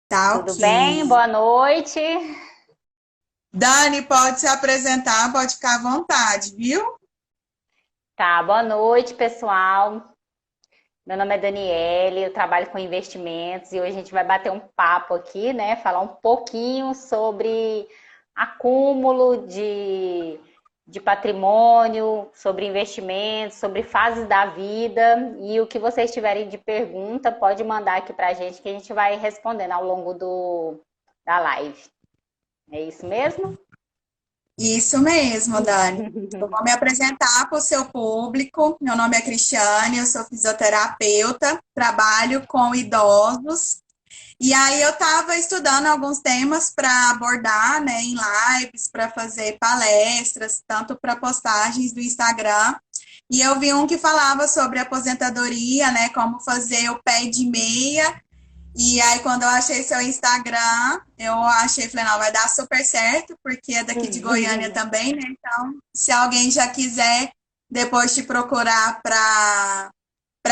Tá Tudo bem? ok. Boa noite. Dani, pode se apresentar, pode ficar à vontade, viu? Tá, boa noite, pessoal. Meu nome é Daniele, eu trabalho com investimentos e hoje a gente vai bater um papo aqui, né? Falar um pouquinho sobre acúmulo de patrimônio, sobre investimentos, sobre fases da vida e o que vocês tiverem de pergunta, pode mandar aqui pra gente que a gente vai respondendo ao longo da live. É isso mesmo? Isso mesmo, Dani. Eu vou me apresentar para o seu público. Meu nome é Cristiane, eu sou fisioterapeuta, trabalho com idosos. E aí eu estava estudando alguns temas para abordar, né, em lives, para fazer palestras, tanto para postagens do Instagram. E eu vi um que falava sobre aposentadoria, né, como fazer o pé de meia. E aí, quando eu achei seu Instagram, eu achei, falei, não, vai dar super certo, porque é daqui de Goiânia também, né? Então, se alguém já quiser depois te procurar para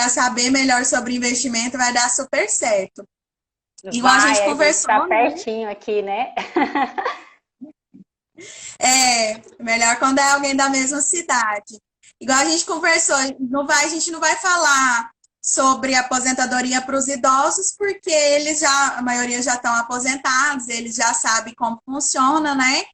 saber melhor sobre investimento, vai dar super certo. Igual a gente Vai, a gente conversou, tá né? pertinho aqui, né? É, melhor quando é alguém da mesma cidade. Igual a gente conversou, a gente não vai falar sobre aposentadoria para os idosos, porque a maioria já estão aposentados, eles já sabem como funciona, né?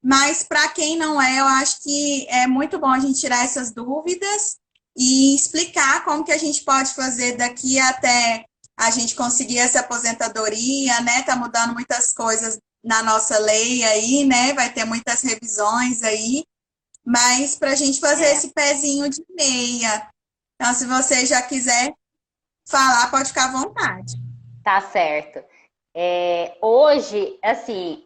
Mas para quem não é, eu acho que é muito bom a gente tirar essas dúvidas e explicar como que a gente pode fazer daqui até a gente conseguir essa aposentadoria, né? Tá mudando muitas coisas na nossa lei aí, né? Vai ter muitas revisões aí, mas para a gente fazer É, esse pezinho de meia. Então, se você já quiser falar, pode ficar à vontade. tá certo. Hoje, assim,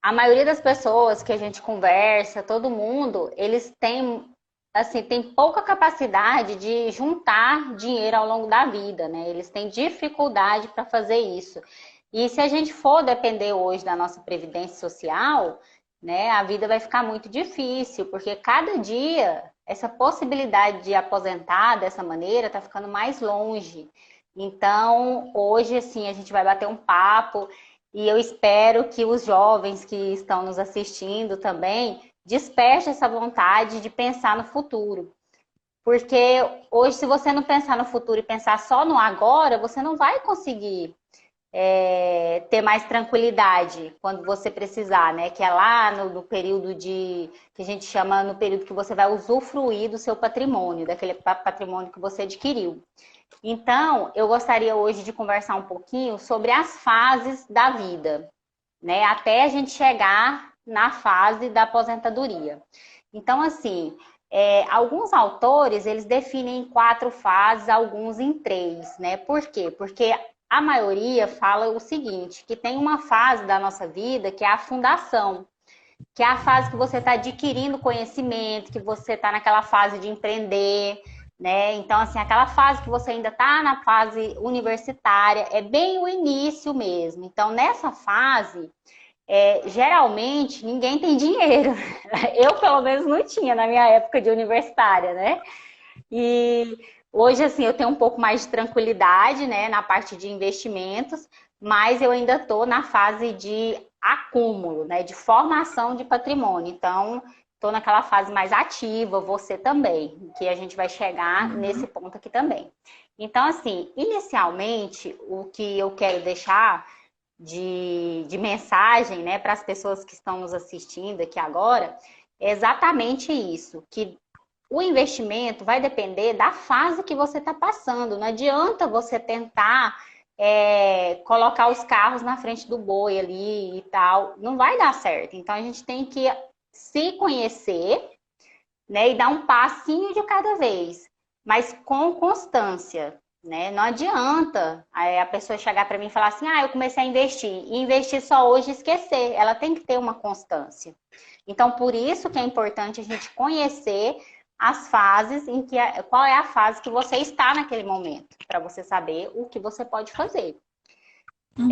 a maioria das pessoas que a gente conversa, todo mundo, eles têm, assim, tem pouca capacidade de juntar dinheiro ao longo da vida, né? Eles têm dificuldade para fazer isso. E se a gente for depender hoje da nossa previdência social, né, a vida vai ficar muito difícil, porque cada dia essa possibilidade de aposentar dessa maneira está ficando mais longe. Então, hoje, assim, a gente vai bater um papo e eu espero que os jovens que estão nos assistindo também despertem essa vontade de pensar no futuro. Porque hoje, se você não pensar no futuro e pensar só no agora, você não vai conseguir ter mais tranquilidade quando você precisar, né? Que é lá no período que a gente chama no período que você vai usufruir do seu patrimônio, daquele patrimônio que você adquiriu. Então, eu gostaria hoje de conversar um pouquinho sobre as fases da vida, né? Até a gente chegar na fase da aposentadoria. Então, assim, alguns autores eles definem em 4 fases, alguns em 3, né? Por quê? Porque a maioria fala o seguinte, que tem uma fase da nossa vida que é a fundação, que é a fase que você está adquirindo conhecimento, que você está naquela fase de empreender, né? Então, assim, aquela fase que você ainda está na fase universitária, é bem o início mesmo. Então, nessa fase, geralmente ninguém tem dinheiro. Eu, pelo menos, não tinha na minha época de universitária, né? E hoje, assim, eu tenho um pouco mais de tranquilidade, né, na parte de investimentos, mas eu ainda estou na fase de acúmulo, né, de formação de patrimônio. Então, estou naquela fase mais ativa, você também, que a gente vai chegar nesse ponto aqui também. Então, assim, inicialmente, o que eu quero deixar de mensagem, né, para as pessoas que estão nos assistindo aqui agora, é exatamente isso, que o investimento vai depender da fase que você está passando. Não adianta você tentar colocar os carros na frente do boi ali e tal. Não vai dar certo. Então a gente tem que se conhecer, né, e dar um passinho de cada vez, mas com constância. Né? Não adianta a pessoa chegar para mim e falar assim: ah, eu comecei a investir, e investir só hoje e esquecer. Ela tem que ter uma constância. Então, por isso que é importante a gente conhecer as fases em que qual é a fase que você está naquele momento, para você saber o que você pode fazer. Uhum.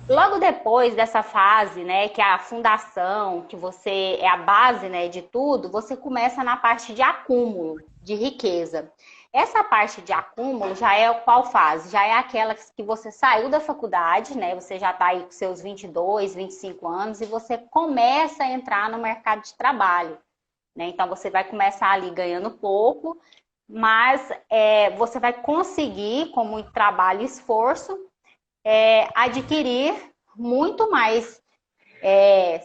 Logo depois dessa fase, né, que é a fundação, que você é a base, né, de tudo, você começa na parte de acúmulo de riqueza. Essa parte de acúmulo já é qual fase? Já é aquela que você saiu da faculdade, né? Você já está aí com seus 22, 25 anos e você começa a entrar no mercado de trabalho, né? Então, você vai começar ali ganhando pouco, mas você vai conseguir, com muito trabalho e esforço, adquirir muito mais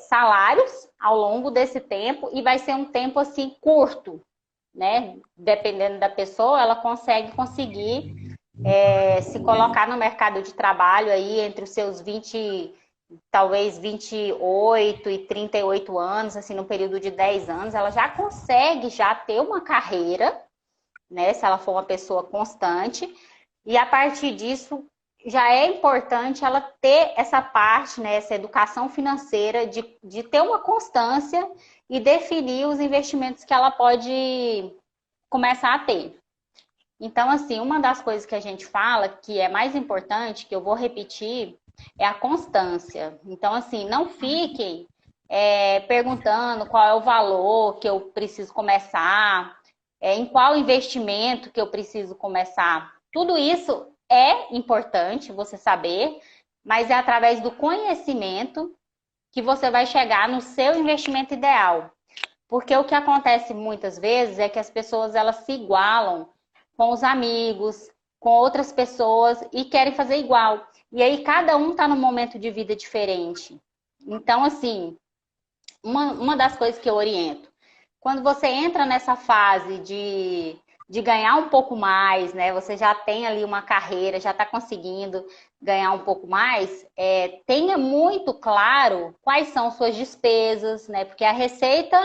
salários ao longo desse tempo e vai ser um tempo assim curto, né? Dependendo da pessoa, ela conseguir se colocar no mercado de trabalho aí entre os seus 20, talvez 28 e 38 anos, assim, no período de 10 anos, ela já consegue já ter uma carreira, né? Se ela for uma pessoa constante, e a partir disso já é importante ela ter essa parte, né, essa educação financeira de ter uma constância e definir os investimentos que ela pode começar a ter. Então, assim, uma das coisas que a gente fala que é mais importante, que eu vou repetir, é a constância. Então, assim, não fiquem perguntando qual é o valor que eu preciso começar, em qual investimento que eu preciso começar. Tudo isso é importante você saber, mas é através do conhecimento que você vai chegar no seu investimento ideal. Porque o que acontece muitas vezes é que as pessoas elas se igualam com os amigos, com outras pessoas e querem fazer igual. E aí cada um está num momento de vida diferente. Então, assim, uma das coisas que eu oriento, quando você entra nessa fase de ganhar um pouco mais, né? Você já tem ali uma carreira, já está conseguindo ganhar um pouco mais, tenha muito claro quais são suas despesas, né? Porque a receita,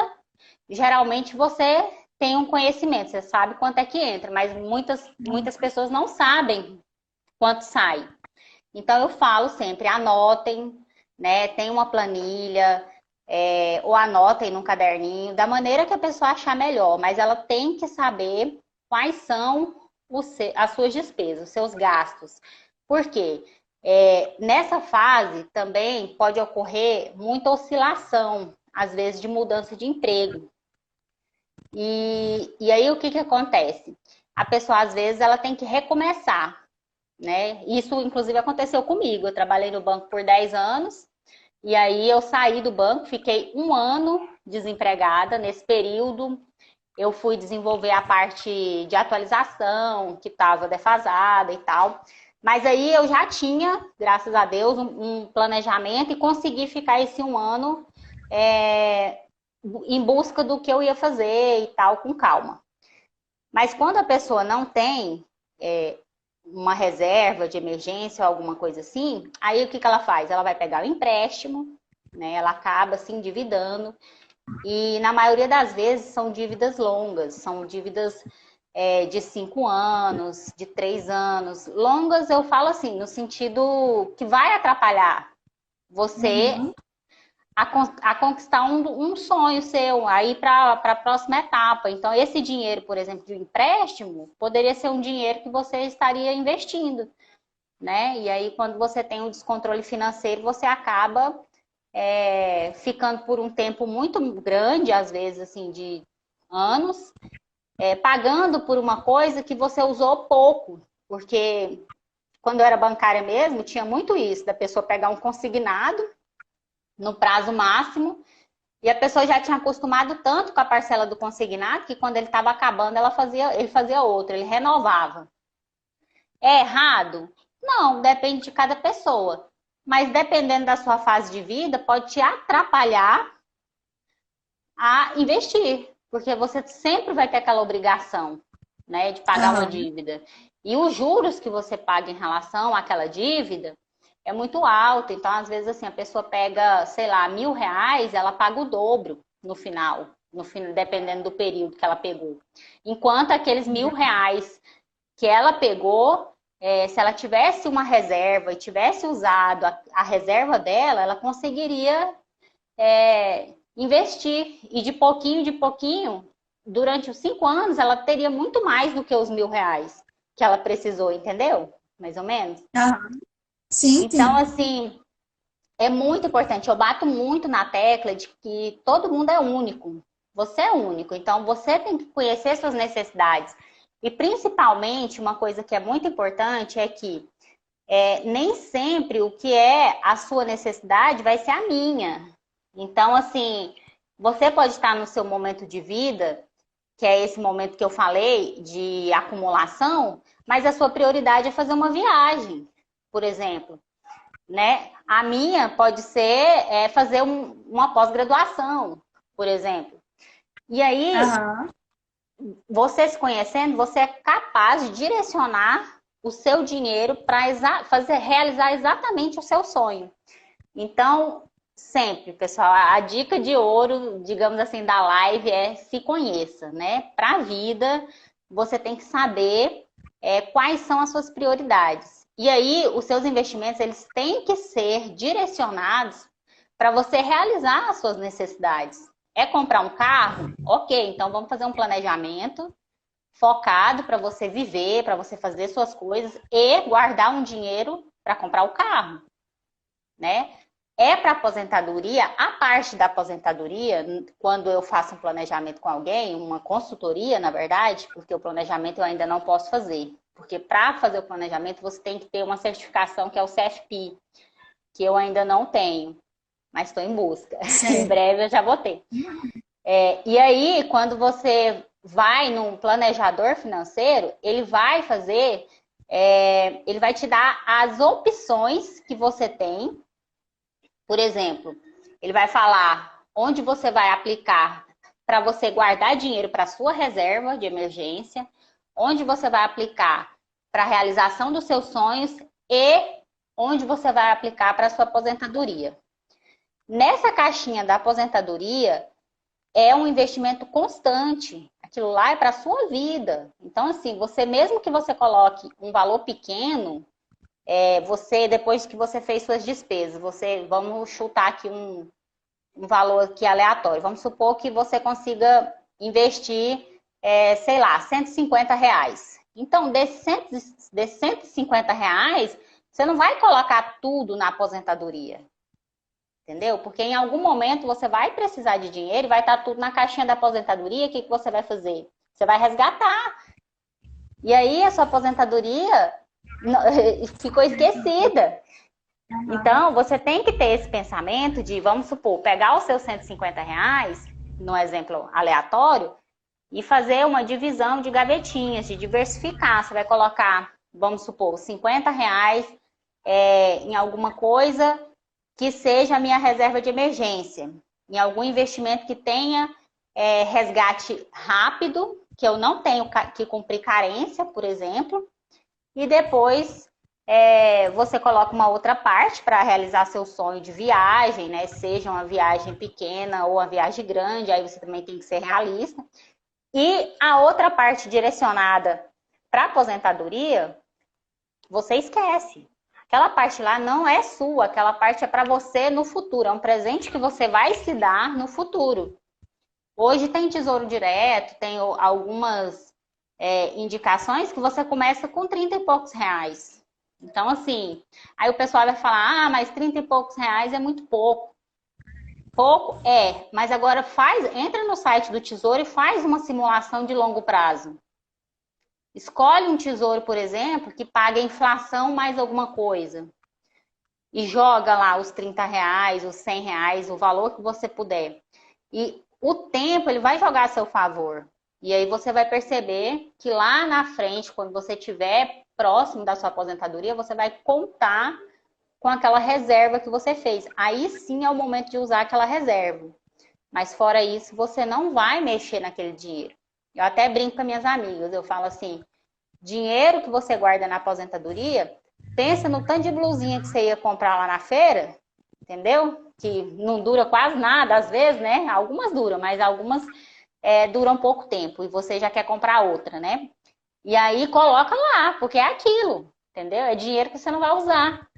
geralmente você tem um conhecimento, você sabe quanto é que entra, mas muitas pessoas não sabem quanto sai. Então eu falo sempre, anotem, né? Tem uma planilha, ou anotem num caderninho, da maneira que a pessoa achar melhor, mas ela tem que saber quais são as suas despesas, os seus gastos. Por quê? Nessa fase também pode ocorrer muita oscilação, às vezes de mudança de emprego. E aí o que acontece? A pessoa, às vezes, ela tem que recomeçar, né? Isso, inclusive, aconteceu comigo. Eu trabalhei no banco por 10 anos, e aí eu saí do banco, fiquei 1 ano desempregada. Nesse período, eu fui desenvolver a parte de atualização, que estava defasada e tal. Mas aí eu já tinha, graças a Deus, um planejamento e consegui ficar esse 1 ano em busca do que eu ia fazer e tal, com calma. Mas quando a pessoa não tem uma reserva de emergência ou alguma coisa assim, aí o que ela faz? Ela vai pegar o empréstimo, né? Ela acaba se endividando. E na maioria das vezes são dívidas longas, são dívidas de 5 anos, de 3 anos. Longas eu falo assim, no sentido que vai atrapalhar você a conquistar um sonho seu, aí para a próxima etapa. Então, esse dinheiro, por exemplo, de empréstimo, poderia ser um dinheiro que você estaria investindo, né? E aí, quando você tem um descontrole financeiro, você acaba ficando por um tempo muito grande, às vezes, assim, de anos, pagando por uma coisa que você usou pouco, porque quando eu era bancária mesmo, tinha muito isso, da pessoa pegar um consignado no prazo máximo, e a pessoa já tinha acostumado tanto com a parcela do consignado que quando ele estava acabando, ele fazia outro, ele renovava. É errado? Não, depende de cada pessoa. Mas dependendo da sua fase de vida, pode te atrapalhar a investir, porque você sempre vai ter aquela obrigação, né, de pagar uma dívida. E os juros que você paga em relação àquela dívida é muito alto. Então, às vezes, assim, a pessoa pega, sei lá, R$ 1.000, ela paga o dobro no final, dependendo do período que ela pegou. Enquanto aqueles R$ 1.000 que ela pegou, se ela tivesse uma reserva e tivesse usado a reserva dela, ela conseguiria investir. E de pouquinho, durante os 5 anos, ela teria muito mais do que os R$ 1.000 que ela precisou, entendeu? Mais ou menos. Sim, Então, sim. assim, é muito importante. Eu bato muito na tecla de que todo mundo é único. Você é único. Então, você tem que conhecer suas necessidades. E principalmente, uma coisa que é muito importante é que nem sempre o que é a sua necessidade vai ser a minha. Então, assim, você pode estar no seu momento de vida, que é esse momento que eu falei, de acumulação, mas a sua prioridade é fazer uma viagem, por exemplo, né? A minha pode ser fazer uma pós-graduação, por exemplo. E aí, Aham. você se conhecendo, você é capaz de direcionar o seu dinheiro para realizar exatamente o seu sonho. Então, sempre, pessoal, a dica de ouro, digamos assim, da live é se conheça, né? Para a vida, você tem que saber quais são as suas prioridades. E aí, os seus investimentos, eles têm que ser direcionados para você realizar as suas necessidades. É comprar um carro? Ok, então vamos fazer um planejamento focado para você viver, para você fazer suas coisas e guardar um dinheiro para comprar o carro, né? É para aposentadoria, a parte da aposentadoria, quando eu faço um planejamento com alguém, uma consultoria, na verdade, porque o planejamento eu ainda não posso fazer. Porque para fazer o planejamento você tem que ter uma certificação que é o CFP, que eu ainda não tenho, mas estou em busca. Em Sei. breve eu já vou ter. E aí, quando você vai num planejador financeiro, ele vai fazer, ele vai te dar as opções que você tem. Por exemplo, ele vai falar onde você vai aplicar para você guardar dinheiro para sua reserva de emergência, onde você vai aplicar para a realização dos seus sonhos e onde você vai aplicar para a sua aposentadoria. Nessa caixinha da aposentadoria, é um investimento constante. Aquilo lá é para a sua vida. Então, assim, você mesmo que você coloque um valor pequeno, você, depois que você fez suas despesas, vamos chutar aqui um valor aqui aleatório. Vamos supor que você consiga investir, sei lá, R$ 150. Então, desses R$ 150, você não vai colocar tudo na aposentadoria. Entendeu? Porque em algum momento você vai precisar de dinheiro e vai estar tudo na caixinha da aposentadoria. O que você vai fazer? Você vai resgatar. E aí a sua aposentadoria ficou esquecida. Então, você tem que ter esse pensamento de, vamos supor, pegar os seus R$ 150, no exemplo aleatório, e fazer uma divisão de gavetinhas, de diversificar. Você vai colocar, vamos supor, R$ 50 em alguma coisa que seja a minha reserva de emergência, em algum investimento que tenha resgate rápido, que eu não tenho que cumprir carência, por exemplo, e depois você coloca uma outra parte para realizar seu sonho de viagem, né? Seja uma viagem pequena ou uma viagem grande, aí você também tem que ser realista. E a outra parte direcionada para aposentadoria, você esquece. Aquela parte lá não é sua, aquela parte é para você no futuro, é um presente que você vai se dar no futuro. Hoje tem Tesouro Direto, tem algumas indicações que você começa com 30 e poucos reais. Então, assim, aí o pessoal vai falar, mas 30 e poucos reais é muito pouco. Pouco mas agora entra no site do Tesouro e faz uma simulação de longo prazo. Escolhe um tesouro, por exemplo, que paga a inflação mais alguma coisa. E joga lá os R$ 30, os R$ 100, o valor que você puder. E o tempo, ele vai jogar a seu favor. E aí você vai perceber que lá na frente, quando você estiver próximo da sua aposentadoria, você vai contar com aquela reserva que você fez. Aí sim é o momento de usar aquela reserva. Mas fora isso, você não vai mexer naquele dinheiro. Eu até brinco com minhas amigas, eu falo assim, dinheiro que você guarda na aposentadoria, pensa no tanto de blusinha que você ia comprar lá na feira, entendeu? Que não dura quase nada, às vezes, né? Algumas duram, mas algumas duram pouco tempo e você já quer comprar outra, né? E aí coloca lá, porque é aquilo, entendeu? É dinheiro que você não vai usar.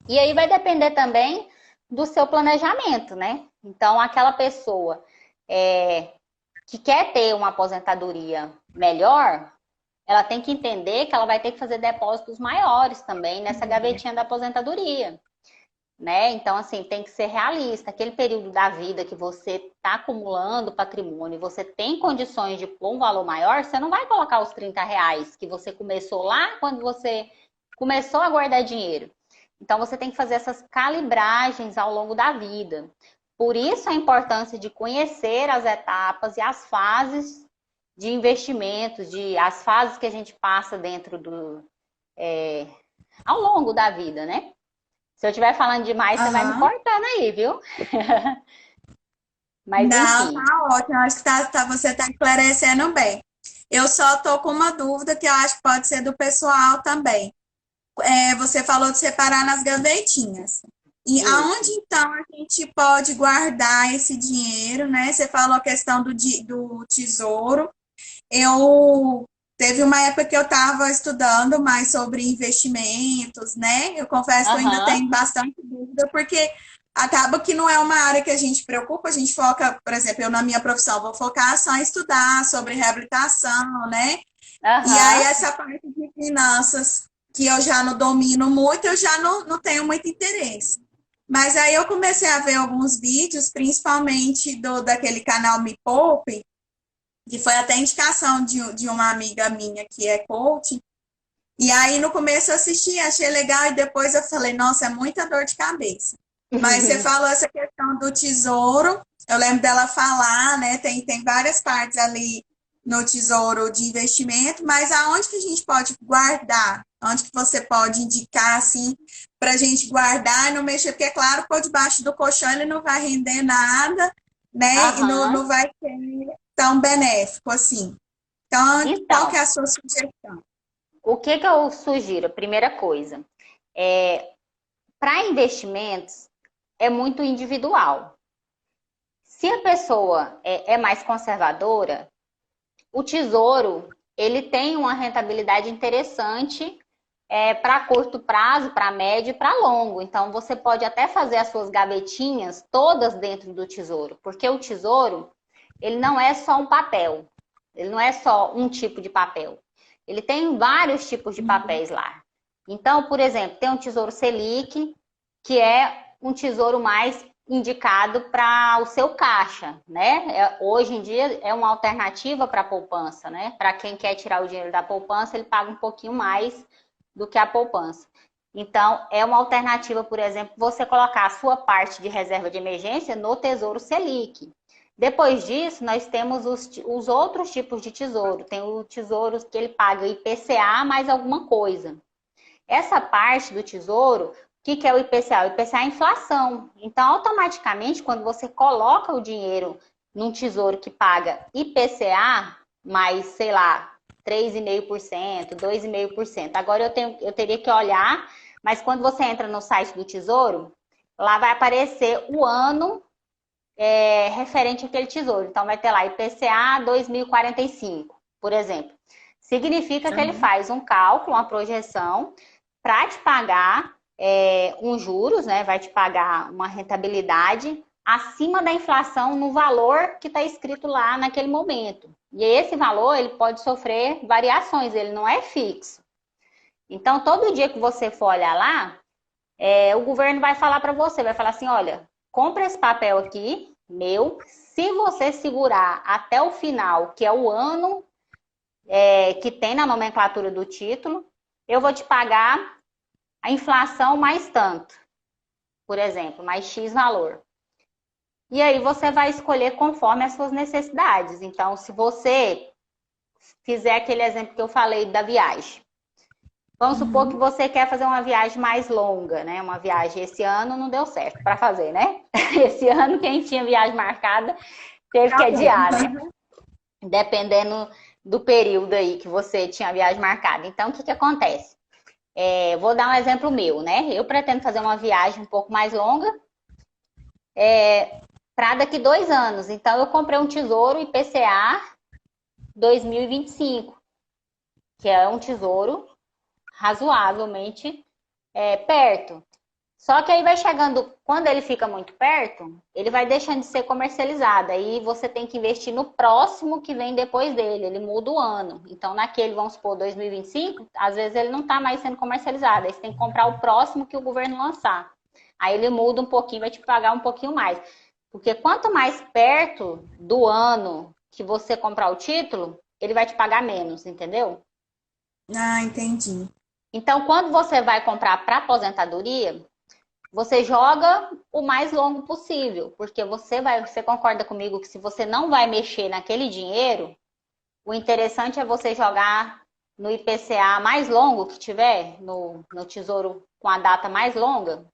E aí vai depender também do seu planejamento, né? Então, aquela pessoa que quer ter uma aposentadoria melhor, ela tem que entender que ela vai ter que fazer depósitos maiores também nessa gavetinha da aposentadoria. né? Então, assim, tem que ser realista. Aquele período da vida que você está acumulando patrimônio, você tem condições de pôr um valor maior, você não vai colocar os R$ 30 que você começou lá quando você começou a guardar dinheiro. Então, você tem que fazer essas calibragens ao longo da vida. Por isso, a importância de conhecer as etapas e as fases de investimentos, as fases que a gente passa dentro ao longo da vida, né? Se eu estiver falando demais, você vai me Aham. cortando aí, viu? Mas Não, enfim. tá ótimo. Acho que você está esclarecendo bem. Eu só tô com uma dúvida que eu acho que pode ser do pessoal também. Você falou de separar nas gavetinhas. E aonde Isso. então a gente pode guardar esse dinheiro, né? Você falou a questão do tesouro. Eu teve uma época que eu estava estudando mais sobre investimentos, né? Eu confesso que eu ainda Aham. tenho bastante dúvida, porque acaba que não é uma área que a gente preocupa, a gente foca, por exemplo, eu na minha profissão vou focar só em estudar sobre reabilitação, né? E aí Aham. essa parte de finanças que eu já não domino muito, eu já não tenho muito interesse. Mas aí eu comecei a ver alguns vídeos, principalmente daquele canal Me Poupe, que foi até indicação de uma amiga minha que é coach. E aí no começo eu assisti, achei legal, e depois eu falei, nossa, é muita dor de cabeça. Mas você falou essa questão do tesouro, eu lembro dela falar, né? Tem várias partes ali no tesouro de investimento, mas aonde que a gente pode guardar? Onde que você pode indicar assim para a gente guardar e não mexer? Porque, é claro, por debaixo do colchão ele não vai render nada, né? E não Aham. vai ser tão benéfico assim. Então, qual que é Então, a sua sugestão? o que que eu sugiro? Primeira coisa, para investimentos é muito individual. Se a pessoa é mais conservadora, o tesouro ele tem uma rentabilidade interessante para curto prazo, para médio e para longo. Então, você pode até fazer as suas gavetinhas todas dentro do tesouro, porque o tesouro, ele não é só um papel, ele não é só um tipo de papel. Ele tem vários tipos de papéis lá. Então, por exemplo, tem um tesouro Selic, que é um tesouro mais indicado para o seu caixa, né? Hoje em dia é uma alternativa para a poupança, né? Para quem quer tirar o dinheiro da poupança, ele paga um pouquinho mais do que a poupança. Então, é uma alternativa, por exemplo, você colocar a sua parte de reserva de emergência no Tesouro Selic. Depois disso, nós temos os outros tipos de tesouro. Tem o tesouro que ele paga IPCA mais alguma coisa. Essa parte do tesouro, o que é o IPCA? O IPCA é a inflação. Então, automaticamente, quando você coloca o dinheiro num tesouro que paga IPCA mais, sei lá, 3,5%, 2,5%. Agora eu teria que olhar, mas quando você entra no site do Tesouro, lá vai aparecer o ano referente àquele tesouro. Então, vai ter lá IPCA 2045, por exemplo. Significa que ele faz um cálculo, uma projeção, para te pagar uns juros, né? Vai te pagar uma rentabilidade acima da inflação no valor que está escrito lá naquele momento. E esse valor ele pode sofrer variações, ele não é fixo. Então, todo dia que você for olhar lá, o governo vai falar para você, vai falar assim, olha, compra esse papel aqui, meu, se você segurar até o final, que é o ano que tem na nomenclatura do título, eu vou te pagar a inflação mais tanto, por exemplo, mais X valor. E aí você vai escolher conforme as suas necessidades. Então, se você fizer aquele exemplo que eu falei da viagem, vamos supor que Uhum. você quer fazer uma viagem mais longa, né? Uma viagem esse ano não deu certo para fazer, né? Esse ano quem tinha viagem marcada teve que Tá adiar, bom. né? Dependendo do período aí que você tinha a viagem marcada. Então, o que acontece? Vou dar um exemplo meu, né? Eu pretendo fazer uma viagem um pouco mais longa para daqui 2 anos. Então, eu comprei um tesouro IPCA 2025, que é um tesouro razoavelmente perto. Só que aí vai chegando, quando ele fica muito perto, ele vai deixando de ser comercializado. Aí você tem que investir no próximo que vem depois dele. Ele muda o ano. Então, naquele, vamos supor, 2025, às vezes ele não está mais sendo comercializado. Aí você tem que comprar o próximo que o governo lançar. Aí ele muda um pouquinho, vai te pagar um pouquinho mais. Porque quanto mais perto do ano que você comprar o título, ele vai te pagar menos, entendeu? Ah, entendi. Então, quando você vai comprar para aposentadoria, você joga o mais longo possível, porque você concorda comigo que se você não vai mexer naquele dinheiro, o interessante é você jogar no IPCA mais longo que tiver, no Tesouro com a data mais longa,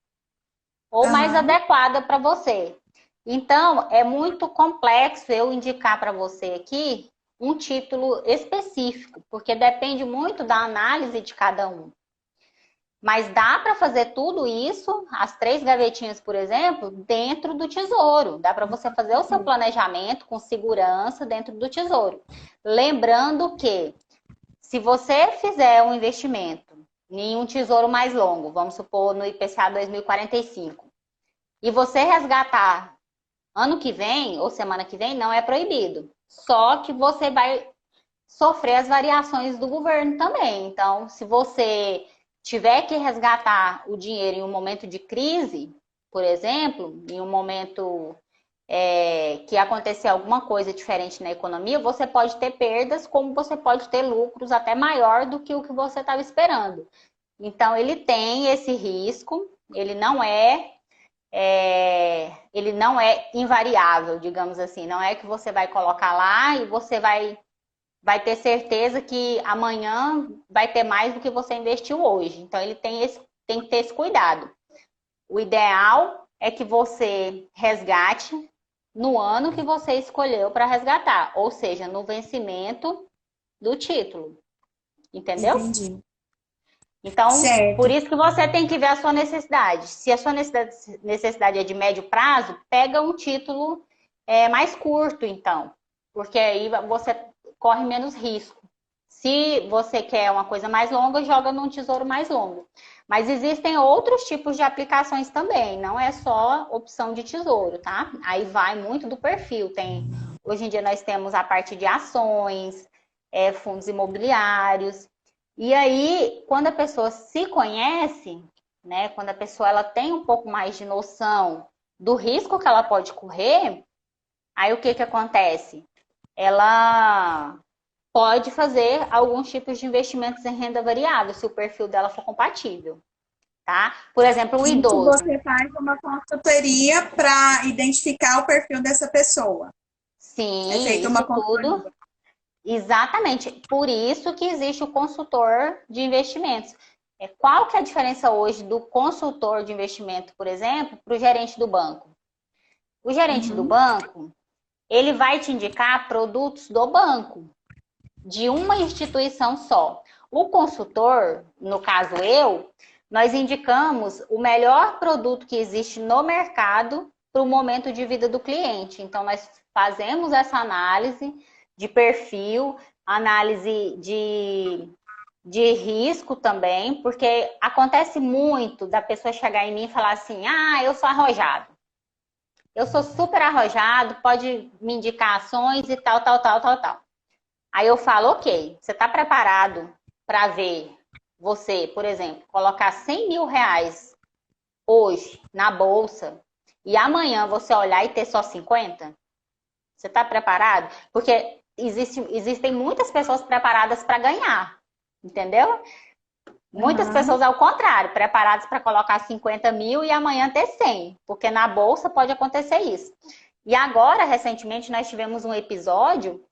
ou mais Aham. adequada para você. Então, é muito complexo eu indicar para você aqui um título específico, porque depende muito da análise de cada um. Mas dá para fazer tudo isso, as 3 gavetinhas, por exemplo, dentro do tesouro. Dá para você fazer o seu planejamento com segurança dentro do tesouro. Lembrando que, se você fizer um investimento em um tesouro mais longo, vamos supor no IPCA 2045, e você resgatar ano que vem ou semana que vem, não é proibido. Só que você vai sofrer as variações do governo também. Então, se você tiver que resgatar o dinheiro em um momento de crise, por exemplo, em um momento que acontecer alguma coisa diferente na economia, você pode ter perdas, como você pode ter lucros até maior do que o que você estava esperando. Então, ele tem esse risco, ele não é invariável, digamos assim. Não é que você vai colocar lá e você vai ter certeza que amanhã vai ter mais do que você investiu hoje. Então, ele tem que ter esse cuidado. O ideal é que você resgate no ano que você escolheu para resgatar, ou seja, no vencimento do título. Entendeu? Entendi. Então, por Certo. isso que você tem que ver a sua necessidade. Se a sua necessidade é de médio prazo, pega um título mais curto, então, porque aí você corre menos risco. Se você quer uma coisa mais longa, joga num tesouro mais longo. Mas existem outros tipos de aplicações também, não é só opção de tesouro, tá? Aí vai muito do perfil. Hoje em dia nós temos a parte de ações, fundos imobiliários. E aí, quando a pessoa se conhece, né, quando a pessoa ela tem um pouco mais de noção do risco que ela pode correr, aí o que que acontece? Ela pode fazer alguns tipos de investimentos em renda variável, se o perfil dela for compatível, tá? Por exemplo, o Isso idoso. você faz uma consultoria para identificar o perfil dessa pessoa. É Sim, feita uma isso tudo. consultoria. Exatamente. Por isso que existe o consultor de investimentos. Qual que é a diferença hoje do consultor de investimento, por exemplo, para o gerente do banco? O gerente do Uhum. banco, ele vai te indicar produtos do banco, de uma instituição só. O consultor, no caso eu, nós indicamos o melhor produto que existe no mercado para o momento de vida do cliente. Então, nós fazemos essa análise de perfil, análise de risco também, porque acontece muito da pessoa chegar em mim e falar assim: ah, eu sou arrojado. Eu sou super arrojado, pode me indicar ações e tal, tal, tal, tal, tal. Aí eu falo, ok, você está preparado para ver você, por exemplo, colocar 100 mil reais hoje na bolsa e amanhã você olhar e ter só 50? Você está preparado? Porque existem muitas pessoas preparadas para ganhar, entendeu? Muitas Uhum. pessoas, ao contrário, preparadas para colocar 50 mil e amanhã ter 100, porque na bolsa pode acontecer isso. E agora, recentemente, nós tivemos um episódio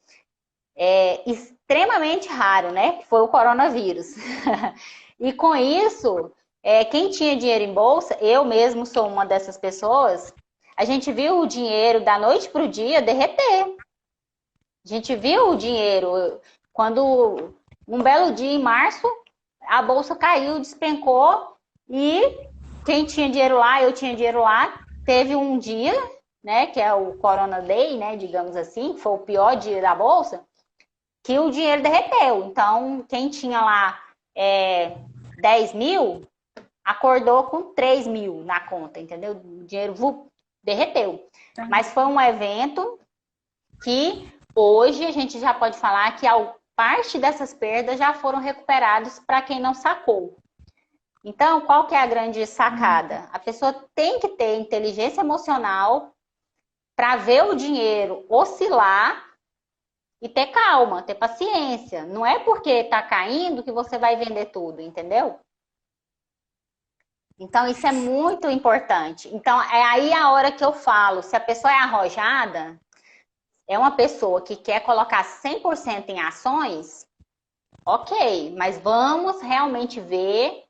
extremamente raro, né? Que foi o coronavírus. E com isso, quem tinha dinheiro em bolsa, eu mesmo sou uma dessas pessoas, a gente viu o dinheiro da noite para o dia derreter. A gente viu o dinheiro quando um belo dia em março a bolsa caiu, despencou e quem tinha dinheiro lá, eu tinha dinheiro lá, teve um dia, né, que é o Corona Day, né, digamos assim, foi o pior dia da bolsa, que o dinheiro derreteu. Então, quem tinha lá 10 mil, acordou com 3 mil na conta, entendeu? O dinheiro derreteu. Mas foi um evento que hoje a gente já pode falar que parte dessas perdas já foram recuperadas para quem não sacou. Então, qual que é a grande sacada? A pessoa tem que ter inteligência emocional para ver o dinheiro oscilar e ter calma, ter paciência. Não é porque está caindo que você vai vender tudo, entendeu? Então, isso é muito importante. Então, é aí a hora que eu falo, se a pessoa é arrojada, é uma pessoa que quer colocar 100% em ações, ok, mas vamos realmente ver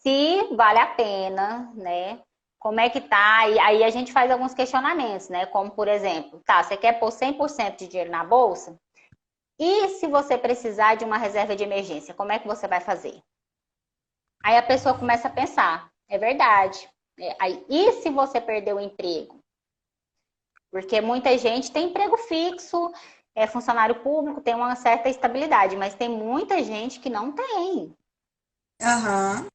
se vale a pena, né? Como é que tá? E aí a gente faz alguns questionamentos, né? Como, por exemplo, tá, você quer pôr 100% de dinheiro na bolsa? E se você precisar de uma reserva de emergência, como é que você vai fazer? Aí a pessoa começa a pensar, é verdade. E se você perder o emprego? Porque muita gente tem emprego fixo, é funcionário público, tem uma certa estabilidade, mas tem muita gente que não tem. Aham.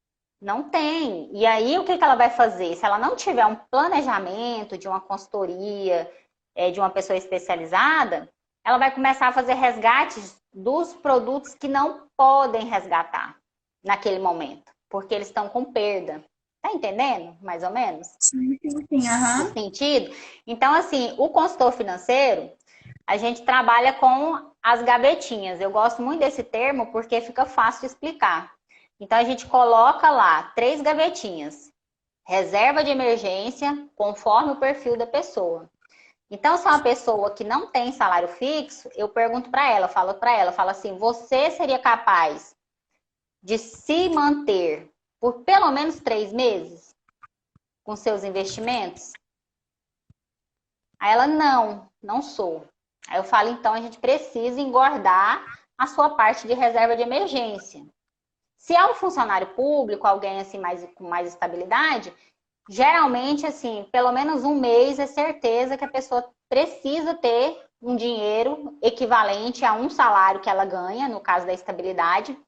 Não tem. E aí, o que ela vai fazer? Se ela não tiver um planejamento de uma consultoria, de uma pessoa especializada, ela vai começar a fazer resgates dos produtos que não podem resgatar naquele momento, porque eles estão com perda. Tá entendendo, mais ou menos, Sim, sim, sim, o aham. sentido? Então, assim, o consultor financeiro, a gente trabalha com as gavetinhas. Eu gosto muito desse termo porque fica fácil de explicar. Então, a gente coloca lá 3 gavetinhas. Reserva de emergência, conforme o perfil da pessoa. Então, se é uma pessoa que não tem salário fixo, eu pergunto para ela, falo assim, você seria capaz de se manter por pelo menos 3 meses com seus investimentos? Aí ela, não sou. Aí eu falo, então a gente precisa engordar a sua parte de reserva de emergência. Se é um funcionário público, alguém assim com mais estabilidade, geralmente, assim, pelo menos um mês é certeza que a pessoa precisa ter um dinheiro equivalente a um salário que ela ganha, no caso da estabilidade.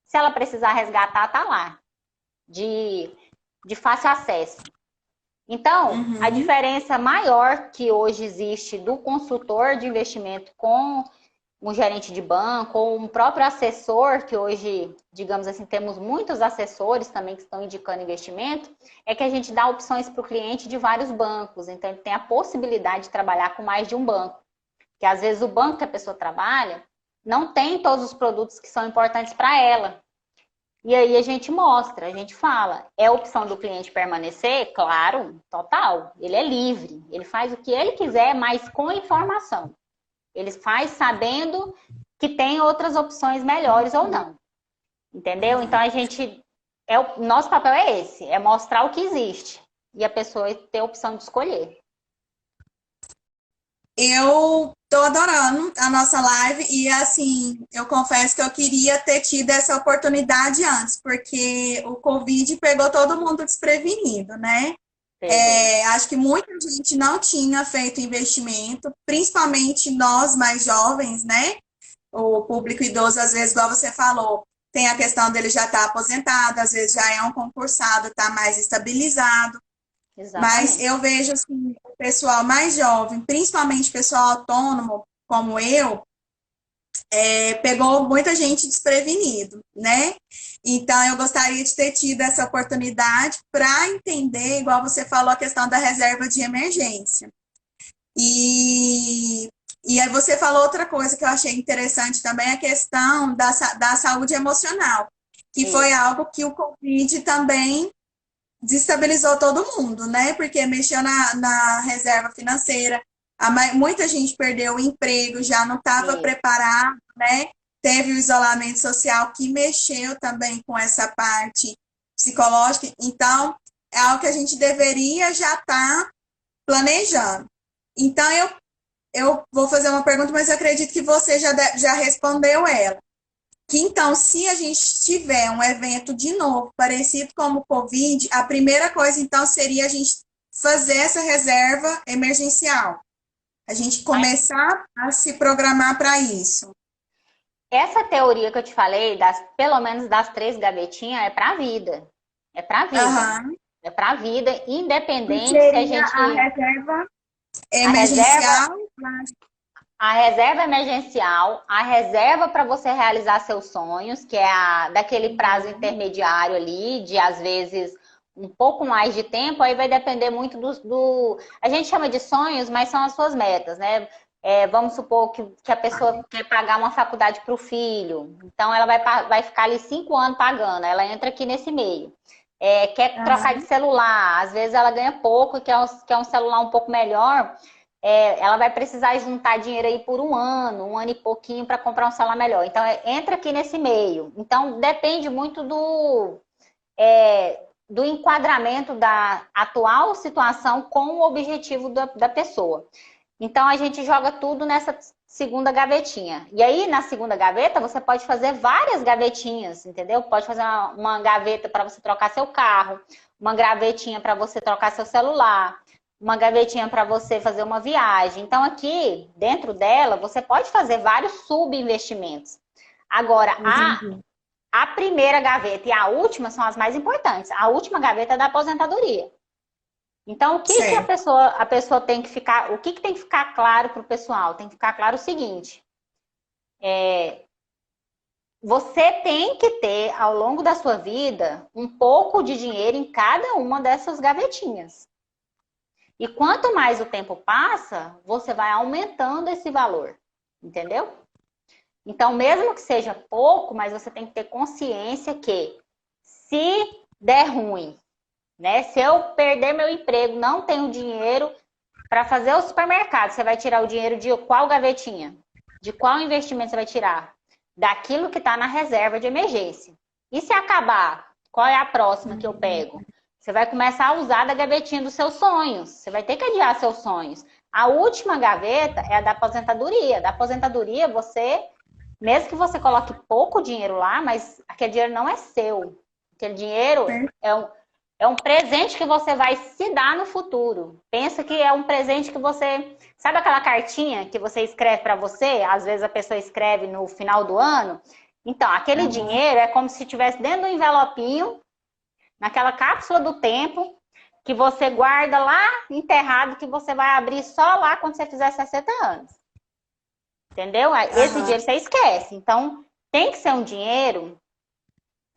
Se ela precisar resgatar, tá lá, de fácil acesso. Então, a Uhum. diferença maior que hoje existe do consultor de investimento com um gerente de banco ou um próprio assessor, que hoje, digamos assim, temos muitos assessores também que estão indicando investimento, é que a gente dá opções para o cliente de vários bancos. Então, ele tem a possibilidade de trabalhar com mais de um banco. Porque às vezes o banco que a pessoa trabalha não tem todos os produtos que são importantes para ela. E aí a gente mostra, a gente fala, é opção do cliente permanecer? Claro, total. Ele é livre, ele faz o que ele quiser, mas com informação. Ele faz sabendo que tem outras opções melhores ou não. Entendeu? Então a gente. Nosso papel é esse, é mostrar o que existe. E a pessoa ter a opção de escolher. Eu tô adorando a nossa live e assim, eu confesso que eu queria ter tido essa oportunidade antes, porque o Covid pegou todo mundo desprevenido, né? Pegou. Acho que muita gente não tinha feito investimento, principalmente nós mais jovens, né? O público idoso, às vezes, igual você falou, tem a questão dele já estar aposentado, às vezes já é um concursado, está mais estabilizado. Mas Exatamente. eu vejo assim, o pessoal mais jovem, principalmente pessoal autônomo, como eu, pegou muita gente desprevenido, né? Então, eu gostaria de ter tido essa oportunidade para entender, igual você falou, a questão da reserva de emergência. E, e aí você falou outra coisa que eu achei interessante também, a questão da saúde emocional, que foi Isso. algo que o Covid também desestabilizou todo mundo, né? Porque mexeu na reserva financeira, muita gente perdeu o emprego, já não estava Isso. preparado, né? Teve o isolamento social que mexeu também com essa parte psicológica. Então, é algo que a gente deveria já estar planejando. Então, eu vou fazer uma pergunta, mas eu acredito que você já respondeu ela. Que então, se a gente tiver um evento de novo, parecido como o Covid, a primeira coisa então seria a gente fazer essa reserva emergencial. A gente começar a se programar para isso. Essa teoria que eu te falei, pelo menos das 3 gavetinhas, é para a vida. É para a vida. Aham. É para a vida, E independente se a seria a gente. reserva A reserva emergencial. a reserva emergencial, a reserva para você realizar seus sonhos, que é daquele prazo intermediário ali, de às vezes um pouco mais de tempo, aí vai depender muito a gente chama de sonhos, mas são as suas metas, né? Vamos supor que a pessoa quer pagar uma faculdade para o filho, então ela vai ficar ali 5 anos pagando, ela entra aqui nesse meio. Quer trocar de celular, às vezes ela ganha pouco, quer um celular um pouco melhor, ela vai precisar juntar dinheiro aí por um ano e pouquinho para comprar um celular melhor. Então, entra aqui nesse meio. Então, depende muito do enquadramento da atual situação com o objetivo da pessoa. Então, a gente joga tudo nessa segunda gavetinha. E aí, na segunda gaveta, você pode fazer várias gavetinhas, entendeu? Pode fazer uma gaveta para você trocar seu carro, uma gavetinha para você trocar seu celular, uma gavetinha para você fazer uma viagem. Então, aqui, dentro dela, você pode fazer vários subinvestimentos. Agora, a primeira gaveta e a última são as mais importantes. A última gaveta é da aposentadoria. Então, o que a pessoa tem que ficar... O que tem que ficar claro para o pessoal? Tem que ficar claro o seguinte. Você tem que ter, ao longo da sua vida, um pouco de dinheiro em cada uma dessas gavetinhas. E quanto mais o tempo passa, você vai aumentando esse valor. Entendeu? Então, mesmo que seja pouco, mas você tem que ter consciência que se der ruim, né? Se eu perder meu emprego, não tenho dinheiro para fazer o supermercado, você vai tirar o dinheiro de qual gavetinha? De qual investimento você vai tirar? Daquilo que está na reserva de emergência. E se acabar, qual é a próxima que eu pego? Você vai começar a usar da gavetinha dos seus sonhos. Você vai ter que adiar seus sonhos. A última gaveta é a da aposentadoria. Da aposentadoria, mesmo que você coloque pouco dinheiro lá, mas aquele dinheiro não é seu. Aquele dinheiro é um presente que você vai se dar no futuro. Pensa que é um presente que você... Sabe aquela cartinha que você escreve para você? Às vezes a pessoa escreve no final do ano. Então, aquele dinheiro é como se estivesse dentro do envelopinho, naquela cápsula do tempo, que você guarda lá enterrado, que você vai abrir só lá quando você fizer 60 anos. Entendeu? Esse dinheiro você esquece. Então, tem que ser um dinheiro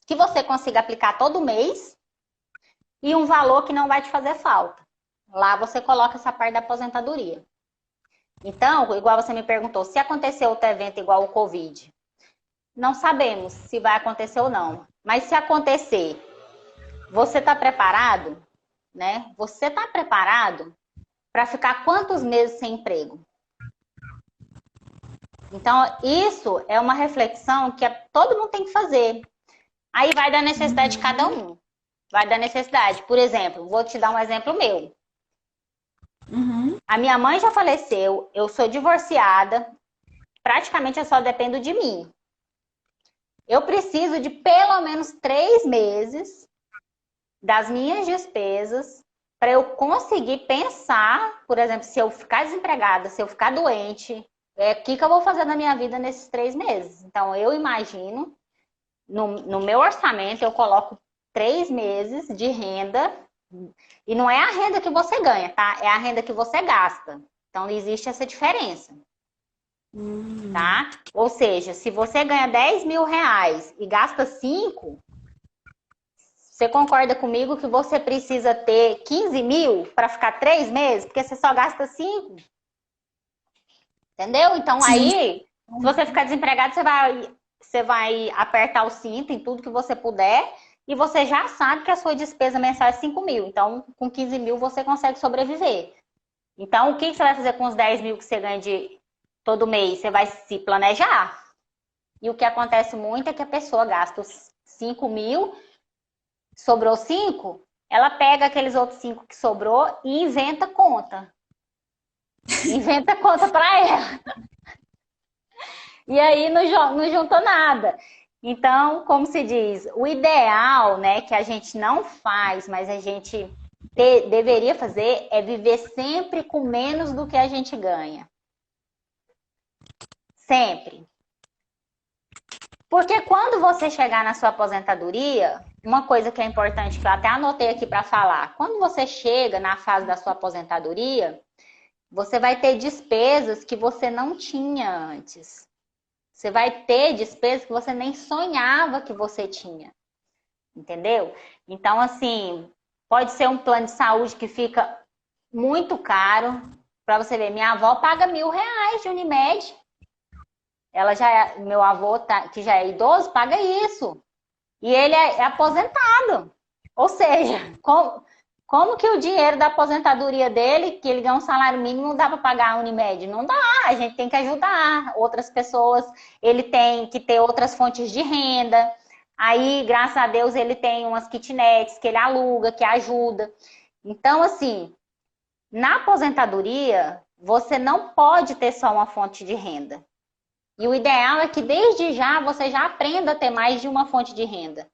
que você consiga aplicar todo mês e um valor que não vai te fazer falta. Lá você coloca essa parte da aposentadoria. Então, igual você me perguntou, se acontecer outro evento igual o Covid, não sabemos se vai acontecer ou não. Mas se acontecer, você está preparado? Né? Você está preparado para ficar quantos meses sem emprego? Então, isso é uma reflexão que todo mundo tem que fazer. Aí vai da necessidade de cada um. Vai da necessidade. Por exemplo, vou te dar um exemplo meu. A minha mãe já faleceu, eu sou divorciada, praticamente eu só dependo de mim. Eu preciso de pelo menos 3 meses das minhas despesas para eu conseguir pensar, por exemplo, se eu ficar desempregada, se eu ficar doente, o que eu vou fazer na minha vida nesses 3 meses? Então, eu imagino, no meu orçamento, eu coloco 3 meses de renda, e não é a renda que você ganha, tá? É a renda que você gasta. Então, existe essa diferença. Tá? Ou seja, se você ganha 10 mil reais e gasta 5, você concorda comigo que você precisa ter 15 mil para ficar 3 meses? Porque você só gasta 5. Entendeu? Então, aí, se você ficar desempregado, você vai apertar o cinto em tudo que você puder e você já sabe que a sua despesa mensal é 5 mil. Então, com 15 mil, você consegue sobreviver. Então, o que você vai fazer com os 10 mil que você ganha todo mês? Você vai se planejar. E o que acontece muito é que a pessoa gasta os 5 mil, sobrou 5, ela pega aqueles outros 5 que sobrou e inventa conta. Inventa conta para ela. E aí não juntou nada. Então, como se diz, o ideal, né, que a gente não faz, mas a gente deveria fazer é viver sempre com menos do que a gente ganha. Sempre. Porque quando você chegar na sua aposentadoria, uma coisa que é importante, que eu até anotei aqui para falar, quando você chega na fase da sua aposentadoria, você vai ter despesas que você não tinha antes. Você vai ter despesas que você nem sonhava que você tinha. Entendeu? Então, assim, pode ser um plano de saúde que fica muito caro. Para você ver, minha avó paga R$ 1.000 de Unimed. Ela já meu avô, que já é idoso, paga isso. E ele é aposentado. Ou seja, como que o dinheiro da aposentadoria dele, que ele ganha um salário mínimo, não dá para pagar a Unimed? Não dá, a gente tem que ajudar outras pessoas, ele tem que ter outras fontes de renda. Aí, graças a Deus, ele tem umas kitnets que ele aluga, que ajuda. Então, assim, na aposentadoria, você não pode ter só uma fonte de renda. E o ideal é que desde já você já aprenda a ter mais de uma fonte de renda.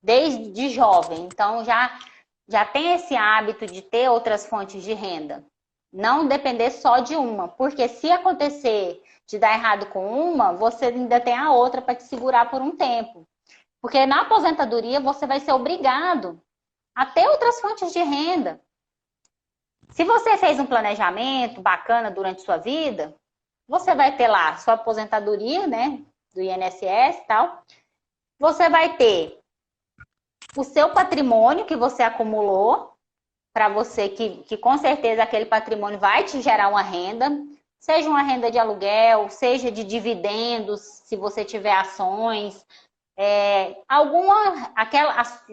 Desde jovem. Então, já tem esse hábito de ter outras fontes de renda. Não depender só de uma. Porque se acontecer de dar errado com uma, você ainda tem a outra para te segurar por um tempo. Porque na aposentadoria você vai ser obrigado a ter outras fontes de renda. Se você fez um planejamento bacana durante sua vida, você vai ter lá sua aposentadoria, né? Do INSS e tal. Você vai ter o seu patrimônio que você acumulou, para você que com certeza aquele patrimônio vai te gerar uma renda, seja uma renda de aluguel, seja de dividendos, se você tiver ações,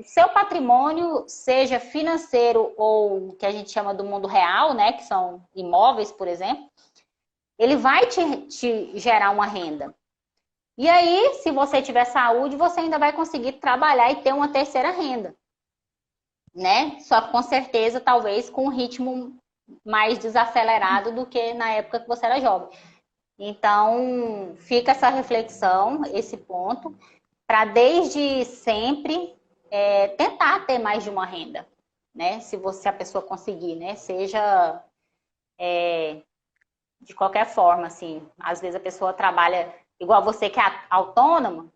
seu patrimônio, seja financeiro ou que a gente chama do mundo real, né, que são imóveis, por exemplo, ele vai te gerar uma renda. E aí, se você tiver saúde, você ainda vai conseguir trabalhar e ter uma terceira renda, né? Só que com certeza, talvez com um ritmo mais desacelerado do que na época que você era jovem. Então, fica essa reflexão, esse ponto, para desde sempre tentar ter mais de uma renda, né? Se a pessoa conseguir, né? Seja de qualquer forma, assim. Às vezes a pessoa trabalha igual você que é autônoma,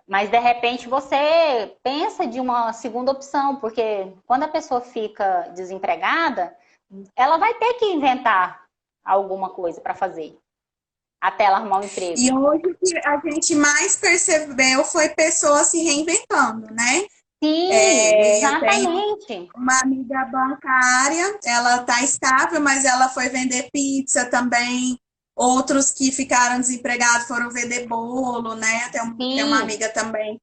mas de repente você pensa de uma segunda opção, porque quando a pessoa fica desempregada, ela vai ter que inventar alguma coisa para fazer, até ela arrumar um emprego. E hoje o que a gente mais percebeu foi pessoas se reinventando, né? Sim, Eu tenho exatamente. uma amiga bancária, ela está estável, mas ela foi vender pizza também. Outros que ficaram desempregados foram vender bolo, né? Tem uma Sim, amiga também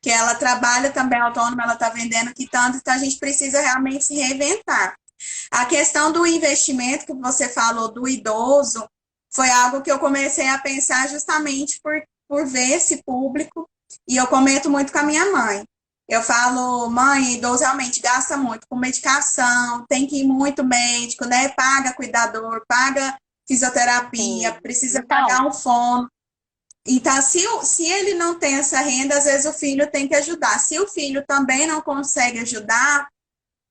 que ela trabalha também autônoma, ela está vendendo quitanda, então a gente precisa realmente se reinventar. A questão do investimento que você falou do idoso foi algo que eu comecei a pensar justamente por ver esse público, e eu comento muito com a minha mãe. Eu falo, mãe, idoso realmente gasta muito com medicação, tem que ir muito médico, né? Paga cuidador, paga fisioterapia, sim. precisa Então, pagar um fono. Então, se ele não tem essa renda, às vezes o filho tem que ajudar. Se o filho também não consegue ajudar,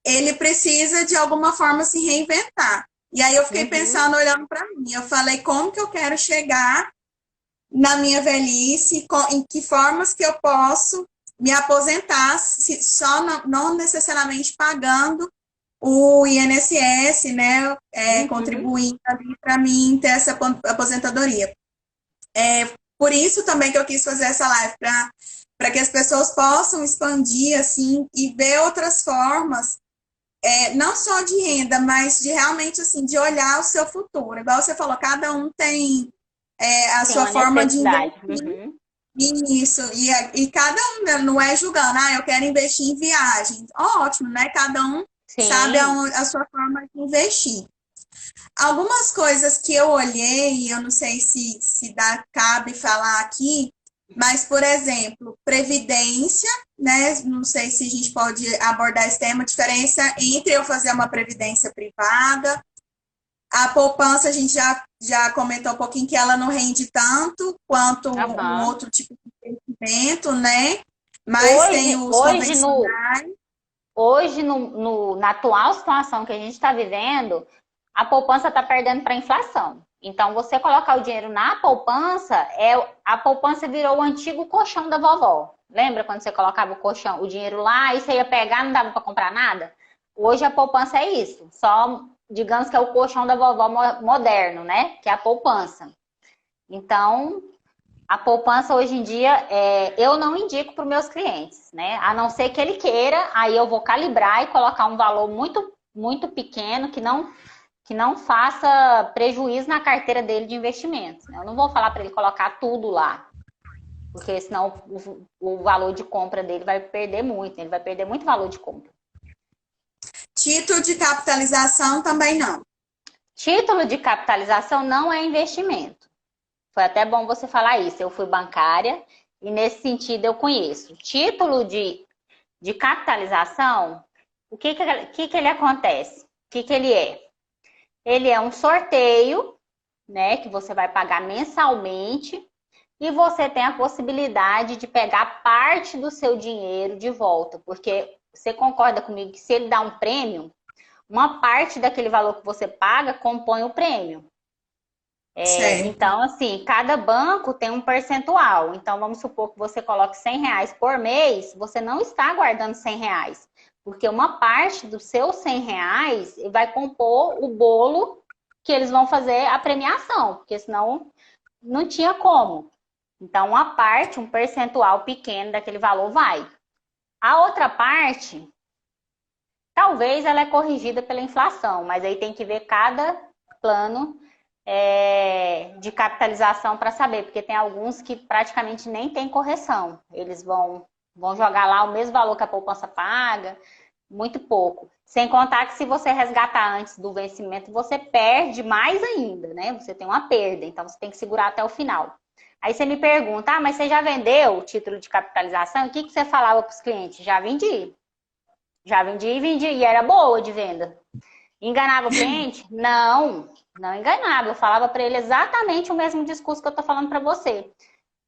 ele precisa de alguma forma se reinventar. E aí eu fiquei uhum, pensando, olhando para mim, eu falei, como que eu quero chegar na minha velhice, em que formas que eu posso me aposentar, só não necessariamente pagando o INSS, né, uhum, contribuindo ali para mim ter essa aposentadoria. Por isso também que eu quis fazer essa live, para que as pessoas possam expandir assim e ver outras formas, não só de renda, mas de realmente assim, de olhar o seu futuro. Igual você falou, cada um tem a tem sua uma forma de necessidade. investir. Uhum, Isso, e cada um, né, não é julgando, eu quero investir em viagens. Ótimo, né? Cada um sabe sim, a sua forma de investir. Algumas coisas que eu olhei, eu não sei se cabe falar aqui, mas, por exemplo, previdência, né? Não sei se a gente pode abordar esse tema, a diferença entre eu fazer uma previdência privada, a poupança, a gente já comentou um pouquinho que ela não rende tanto quanto um aham. outro tipo de investimento, né? Mas tem Hoje, os hoje, no, convencionais. hoje na atual situação que a gente está vivendo, a poupança está perdendo para a inflação. Então, você colocar o dinheiro na poupança, a poupança virou o antigo colchão da vovó. Lembra quando você colocava o dinheiro lá e você ia pegar, não dava para comprar nada? Hoje a poupança é isso, só digamos que é o colchão da vovó moderno, né? Que é a poupança. Então, a poupança hoje em dia, eu não indico para os meus clientes, né? A não ser que ele queira, aí eu vou calibrar e colocar um valor muito, muito pequeno que não faça prejuízo na carteira dele de investimentos. Eu não vou falar para ele colocar tudo lá, porque senão o valor de compra dele vai perder muito, ele vai perder muito valor de compra. Título de capitalização também não. Título de capitalização não é investimento. Foi até bom você falar isso. Eu fui bancária e nesse sentido eu conheço. Título de capitalização, o que ele acontece? O que ele é? Ele é um sorteio, né, que você vai pagar mensalmente e você tem a possibilidade de pegar parte do seu dinheiro de volta, porque você concorda comigo que se ele dá um prêmio, uma parte daquele valor que você paga compõe o prêmio. Então, assim, cada banco tem um percentual. Então, vamos supor que você coloque R$ 100 por mês, você não está guardando R$ 100, porque uma parte dos seus R$ 100 vai compor o bolo que eles vão fazer a premiação, porque senão não tinha como. Então, uma parte, um percentual pequeno daquele valor vai. A outra parte, talvez ela é corrigida pela inflação, mas aí tem que ver cada plano de capitalização para saber, porque tem alguns que praticamente nem tem correção. Eles vão jogar lá o mesmo valor que a poupança paga, muito pouco. Sem contar que se você resgatar antes do vencimento, você perde mais ainda, né? Você tem uma perda, então você tem que segurar até o final. Aí você me pergunta, mas você já vendeu o título de capitalização? O que você falava para os clientes? Já vendi. Já vendi e vendi, e era boa de venda. Enganava o cliente? Não enganava. Eu falava para ele exatamente o mesmo discurso que eu estou falando para você.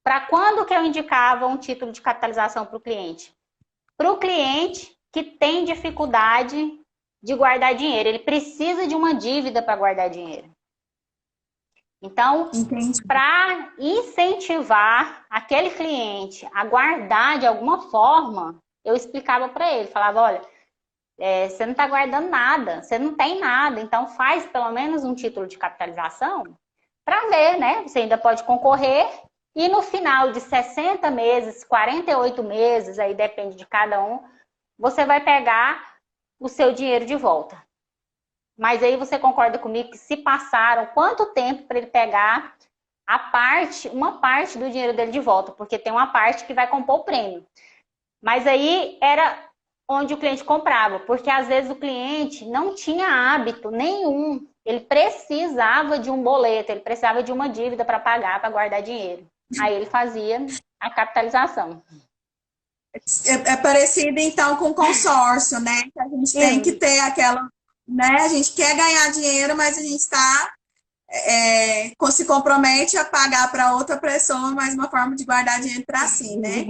Para quando que eu indicava um título de capitalização para o cliente? Para o cliente que tem dificuldade de guardar dinheiro. Ele precisa de uma dívida para guardar dinheiro. Então, para incentivar aquele cliente a guardar de alguma forma, eu explicava para ele. Falava, olha, você não está guardando nada, você não tem nada, então faz pelo menos um título de capitalização para ver, né? Você ainda pode concorrer e no final de 60 meses, 48 meses, aí depende de cada um, você vai pegar o seu dinheiro de volta. Mas aí você concorda comigo que se passaram quanto tempo para ele pegar uma parte do dinheiro dele de volta, porque tem uma parte que vai compor o prêmio. Mas aí era onde o cliente comprava, porque às vezes o cliente não tinha hábito nenhum, ele precisava de um boleto, ele precisava de uma dívida para pagar, para guardar dinheiro. Aí ele fazia a capitalização. É parecido, então, com consórcio, né? Que a gente tem que ter aquela, né? A gente quer ganhar dinheiro, mas a gente se compromete a pagar para outra pessoa, mas uma forma de guardar dinheiro para si, né?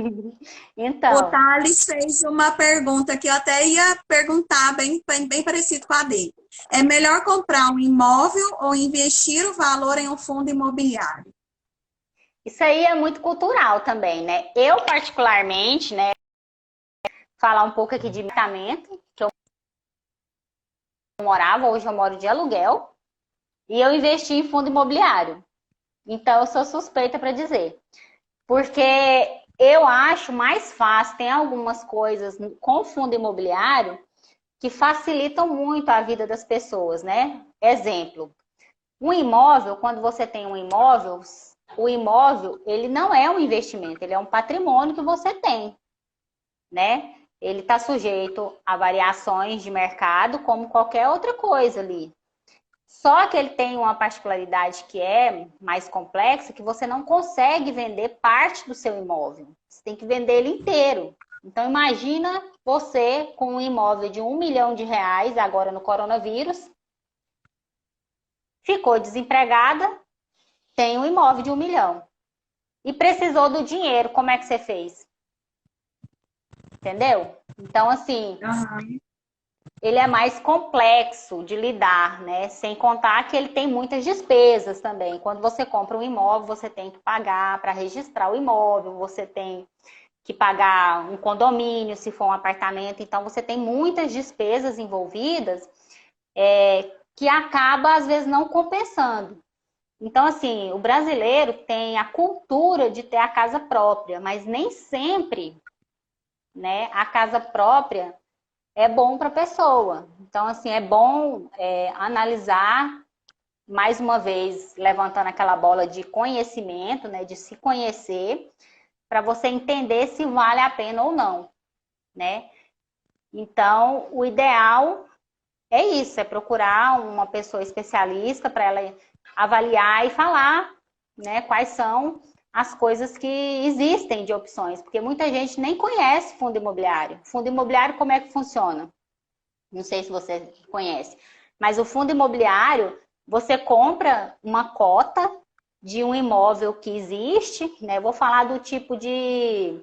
Então. O Thales fez uma pergunta que eu até ia perguntar, bem parecido com a dele. É melhor comprar um imóvel ou investir o valor em um fundo imobiliário? Isso aí é muito cultural também, né? Eu, particularmente, né, falar um pouco aqui de apartamento, que eu morava, hoje eu moro de aluguel, e eu investi em fundo imobiliário. Então, eu sou suspeita para dizer. Porque eu acho mais fácil, tem algumas coisas com fundo imobiliário que facilitam muito a vida das pessoas, né? Exemplo, um imóvel, quando você tem um imóvel, o imóvel, ele não é um investimento, ele é um patrimônio que você tem, né? Ele está sujeito a variações de mercado, como qualquer outra coisa ali. Só que ele tem uma particularidade que é mais complexa, que você não consegue vender parte do seu imóvel. Você tem que vender ele inteiro. Então, imagina você com um imóvel de R$ 1 milhão, agora no coronavírus, ficou desempregada, tem um imóvel de R$ 1 milhão. E precisou do dinheiro, como é que você fez? Entendeu? Então, assim, ele é mais complexo de lidar, né? Sem contar que ele tem muitas despesas também. Quando você compra um imóvel, você tem que pagar para registrar o imóvel, você tem que pagar um condomínio, se for um apartamento. Então, você tem muitas despesas envolvidas que acaba, às vezes, não compensando. Então, assim, o brasileiro tem a cultura de ter a casa própria, mas nem sempre, né, a casa própria é bom para a pessoa. Então, assim, é bom analisar, mais uma vez, levantando aquela bola de conhecimento, né, de se conhecer, para você entender se vale a pena ou não, né? Então, o ideal é isso, é procurar uma pessoa especialista para ela avaliar e falar, né, quais são as coisas que existem de opções, porque muita gente nem conhece fundo imobiliário. Fundo imobiliário, como é que funciona? Não sei se você conhece, mas o fundo imobiliário, você compra uma cota de um imóvel que existe, né? Eu vou falar do tipo de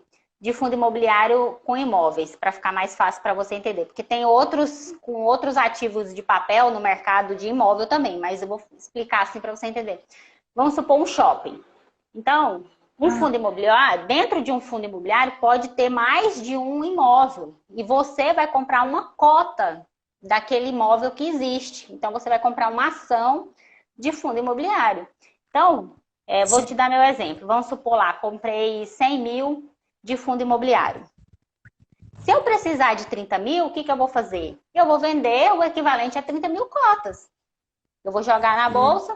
fundo imobiliário com imóveis, para ficar mais fácil para você entender. Porque tem outros com outros ativos de papel no mercado de imóvel também, mas eu vou explicar assim para você entender. Vamos supor um shopping. Então, um Ah, fundo imobiliário, dentro de um fundo imobiliário, pode ter mais de um imóvel. E você vai comprar uma cota daquele imóvel que existe. Então, você vai comprar uma ação de fundo imobiliário. Então, vou te sim. dar meu exemplo. Vamos supor lá, comprei 100 mil de fundo imobiliário. Se eu precisar de 30 mil, o que, que eu vou fazer? Eu vou vender o equivalente a 30 mil cotas. Eu vou jogar na Hum, bolsa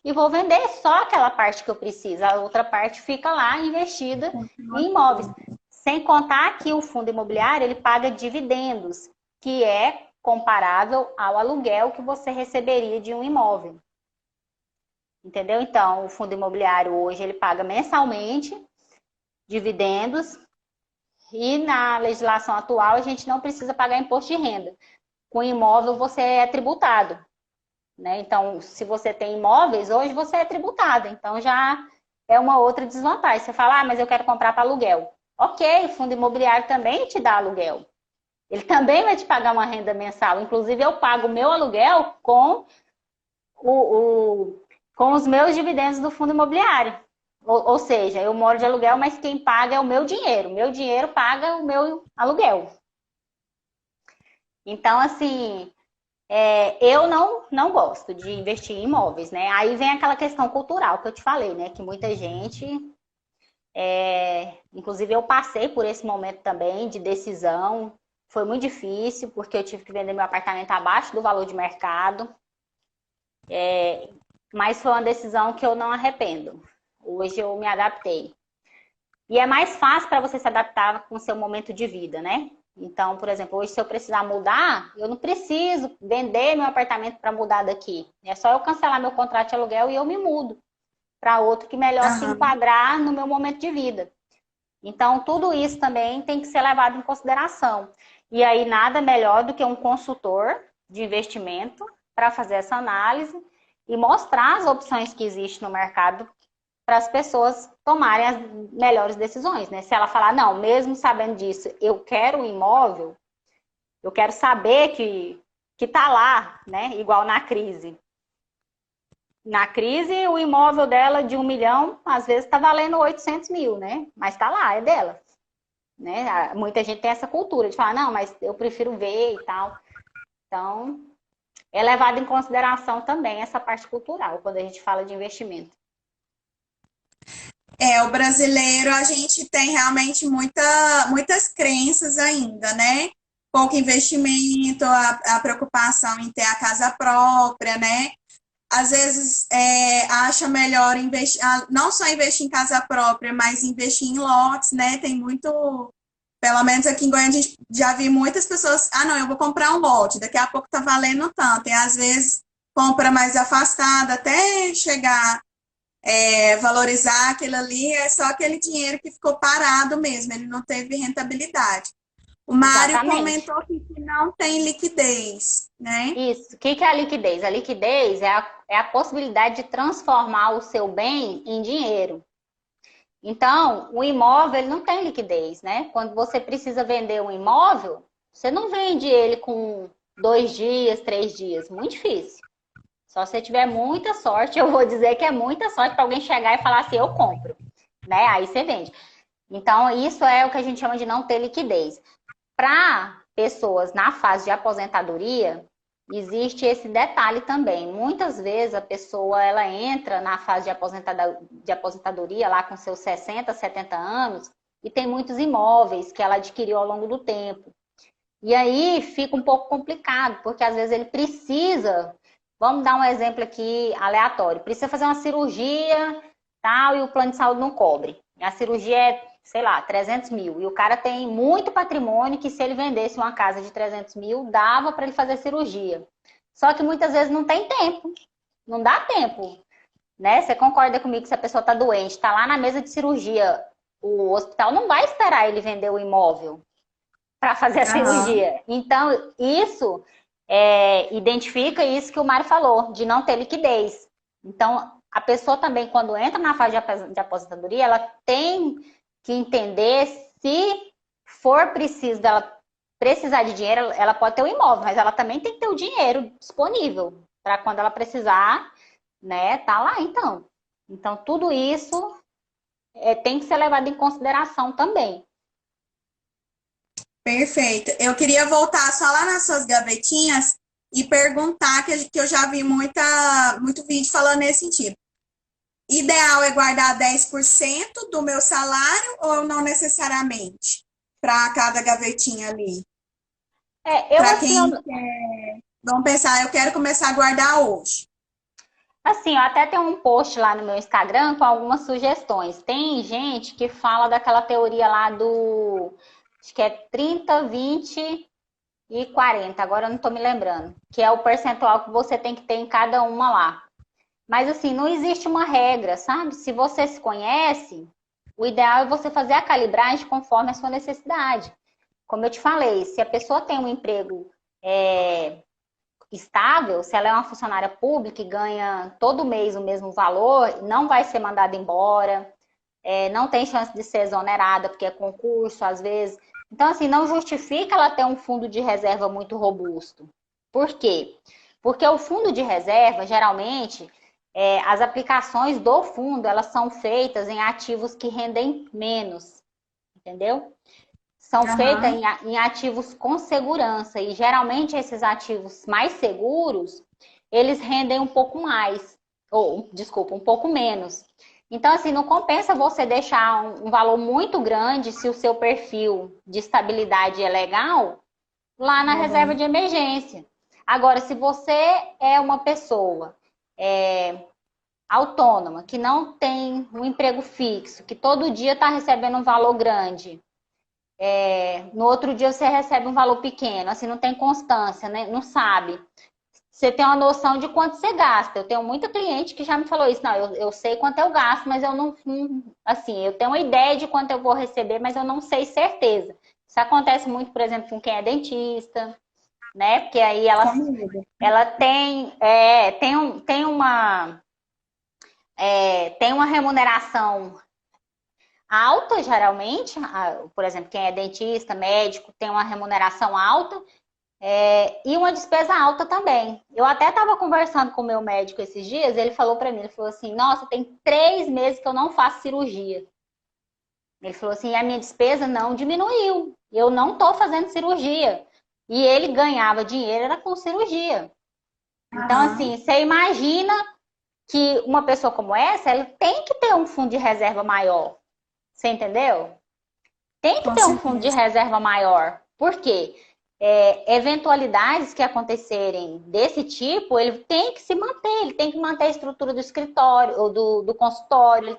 e vou vender só aquela parte que eu preciso. A outra parte fica lá investida continua em imóveis. tudo. Sem contar que o fundo imobiliário ele paga dividendos, que é comparável ao aluguel que você receberia de um imóvel. Entendeu? Então, o fundo imobiliário hoje ele paga mensalmente dividendos e na legislação atual a gente não precisa pagar imposto de renda. Com imóvel você é tributado, né? Então, se você tem imóveis, hoje você é tributado. Então, já é uma outra desvantagem. Você fala, ah, mas eu quero comprar para aluguel. Ok, o fundo imobiliário também te dá aluguel. Ele também vai te pagar uma renda mensal. Inclusive, eu pago o meu aluguel o, com os meus dividendos do fundo imobiliário. Ou seja, eu moro de aluguel, mas quem paga é o meu dinheiro. O meu dinheiro paga o meu aluguel. Então, assim, eu não gosto de investir em imóveis, né? Aí vem aquela questão cultural que eu te falei, né? Que muita gente, inclusive eu passei por esse momento também de decisão. Foi muito difícil, porque eu tive que vender meu apartamento abaixo do valor de mercado. Mas foi uma decisão que eu não arrependo. Hoje eu me adaptei. E é mais fácil para você se adaptar com o seu momento de vida, né? Então, por exemplo, hoje se eu precisar mudar, eu não preciso vender meu apartamento para mudar daqui. É só eu cancelar meu contrato de aluguel e eu me mudo para outro que melhor se Aham. enquadrar no meu momento de vida. Então, tudo isso também tem que ser levado em consideração. E aí, nada melhor do que um consultor de investimento para fazer essa análise e mostrar as opções que existem no mercado para as pessoas tomarem as melhores decisões, né? Se ela falar, não, mesmo sabendo disso, eu quero um imóvel, eu quero saber que tá lá, né? Igual na crise. Na crise, o imóvel dela de 1 milhão, às vezes está valendo 800 mil, né? Mas tá lá, é dela, né? Muita gente tem essa cultura de falar, não, mas eu prefiro ver e tal. Então, é levado em consideração também essa parte cultural, quando a gente fala de investimento. O brasileiro, a gente tem realmente muitas crenças ainda, né? Pouco investimento, a preocupação em ter a casa própria, né? Às vezes acha melhor investir, não só investir em casa própria, mas investir em lotes, né? Tem muito, pelo menos aqui em Goiânia, a gente já vi muitas pessoas, não, eu vou comprar um lote, daqui a pouco tá valendo tanto. E às vezes compra mais afastada até chegar valorizar aquilo ali, é só aquele dinheiro que ficou parado mesmo, ele não teve rentabilidade. O Mário Exatamente. comentou que não tem liquidez, né? Isso. O que é a liquidez? A liquidez é a possibilidade de transformar o seu bem em dinheiro. Então, o imóvel ele não tem liquidez, né? Quando você precisa vender um imóvel, você não vende ele com 2 dias, 3 dias. Muito difícil. Só se você tiver muita sorte, eu vou dizer que é muita sorte para alguém chegar e falar assim, eu compro, né? Aí você vende. Então, isso é o que a gente chama de não ter liquidez. Para pessoas na fase de aposentadoria, existe esse detalhe também. Muitas vezes a pessoa ela entra na fase de aposentadoria lá com seus 60, 70 anos e tem muitos imóveis que ela adquiriu ao longo do tempo. E aí fica um pouco complicado, porque às vezes ele precisa, vamos dar um exemplo aqui aleatório, precisa fazer uma cirurgia, tal, e o plano de saúde não cobre. A cirurgia é, sei lá, 300 mil. E o cara tem muito patrimônio que se ele vendesse uma casa de 300 mil, dava para ele fazer cirurgia. Só que muitas vezes não tem tempo, não dá tempo, né? Você concorda comigo que se a pessoa está doente, está lá na mesa de cirurgia, o hospital não vai esperar ele vender o imóvel para fazer a Aham. cirurgia. Então, isso identifica isso que o Mário falou, de não ter liquidez. Então, a pessoa também, quando entra na fase de aposentadoria, ela tem que entender se for preciso dela precisar de dinheiro, ela pode ter o imóvel, mas ela também tem que ter o dinheiro disponível para quando ela precisar, né, tá lá, então. Então, tudo isso tem que ser levado em consideração também. Perfeito. Eu queria voltar só lá nas suas gavetinhas e perguntar, que eu já vi muito vídeo falando nesse sentido. Ideal é guardar 10% do meu salário ou não necessariamente? Para cada gavetinha ali. Eu Para assim, quem quer, vamos pensar, eu quero começar a guardar hoje. assim, eu até tenho um post lá no meu Instagram com algumas sugestões. Tem gente que fala daquela teoria lá do, acho que é 30, 20 e 40, agora eu não tô me lembrando, que é o percentual que você tem que ter em cada uma lá. Mas assim, não existe uma regra, sabe? Se você se conhece, o ideal é você fazer a calibragem conforme a sua necessidade. Como eu te falei, se a pessoa tem um emprego estável, se ela é uma funcionária pública e ganha todo mês o mesmo valor, não vai ser mandada embora, não tem chance de ser exonerada, porque é concurso, às vezes. Então, assim, não justifica ela ter um fundo de reserva muito robusto. Por quê? Porque o fundo de reserva, geralmente, as aplicações do fundo, elas são feitas em ativos que rendem menos, entendeu? São feitas Aham, em ativos com segurança e geralmente esses ativos mais seguros, eles rendem um pouco mais, ou, desculpa, um pouco menos. Então, assim, não compensa você deixar um valor muito grande se o seu perfil de estabilidade é legal lá na reserva aham, de emergência. Agora, se você é uma pessoa autônoma, que não tem um emprego fixo, que todo dia está recebendo um valor grande, no outro dia você recebe um valor pequeno, assim, não tem constância, né? Não sabe. Você tem uma noção de quanto você gasta. Eu tenho muita cliente que já me falou isso. Não, eu sei quanto eu gasto, mas eu não. Assim, eu tenho uma ideia de quanto eu vou receber, mas eu não sei certeza. Isso acontece muito, por exemplo, com quem é dentista, né? Porque aí comigo. ela tem uma remuneração alta, geralmente. Por exemplo, quem é dentista, médico, tem uma remuneração alta. E uma despesa alta também. Eu até estava conversando com o meu médico esses dias, ele falou para mim, ele falou assim, nossa, tem 3 meses que eu não faço cirurgia. Ele falou assim, a minha despesa não diminuiu. Eu não estou fazendo cirurgia. E ele ganhava dinheiro era com cirurgia. Então, Aham, assim, você imagina que uma pessoa como essa, ela tem que ter um fundo de reserva maior. Você entendeu? Tem que com ter um fundo de certeza. reserva maior. Por quê? Eventualidades que acontecerem desse tipo, ele tem que se manter, ele tem que manter a estrutura do escritório ou do consultório, ele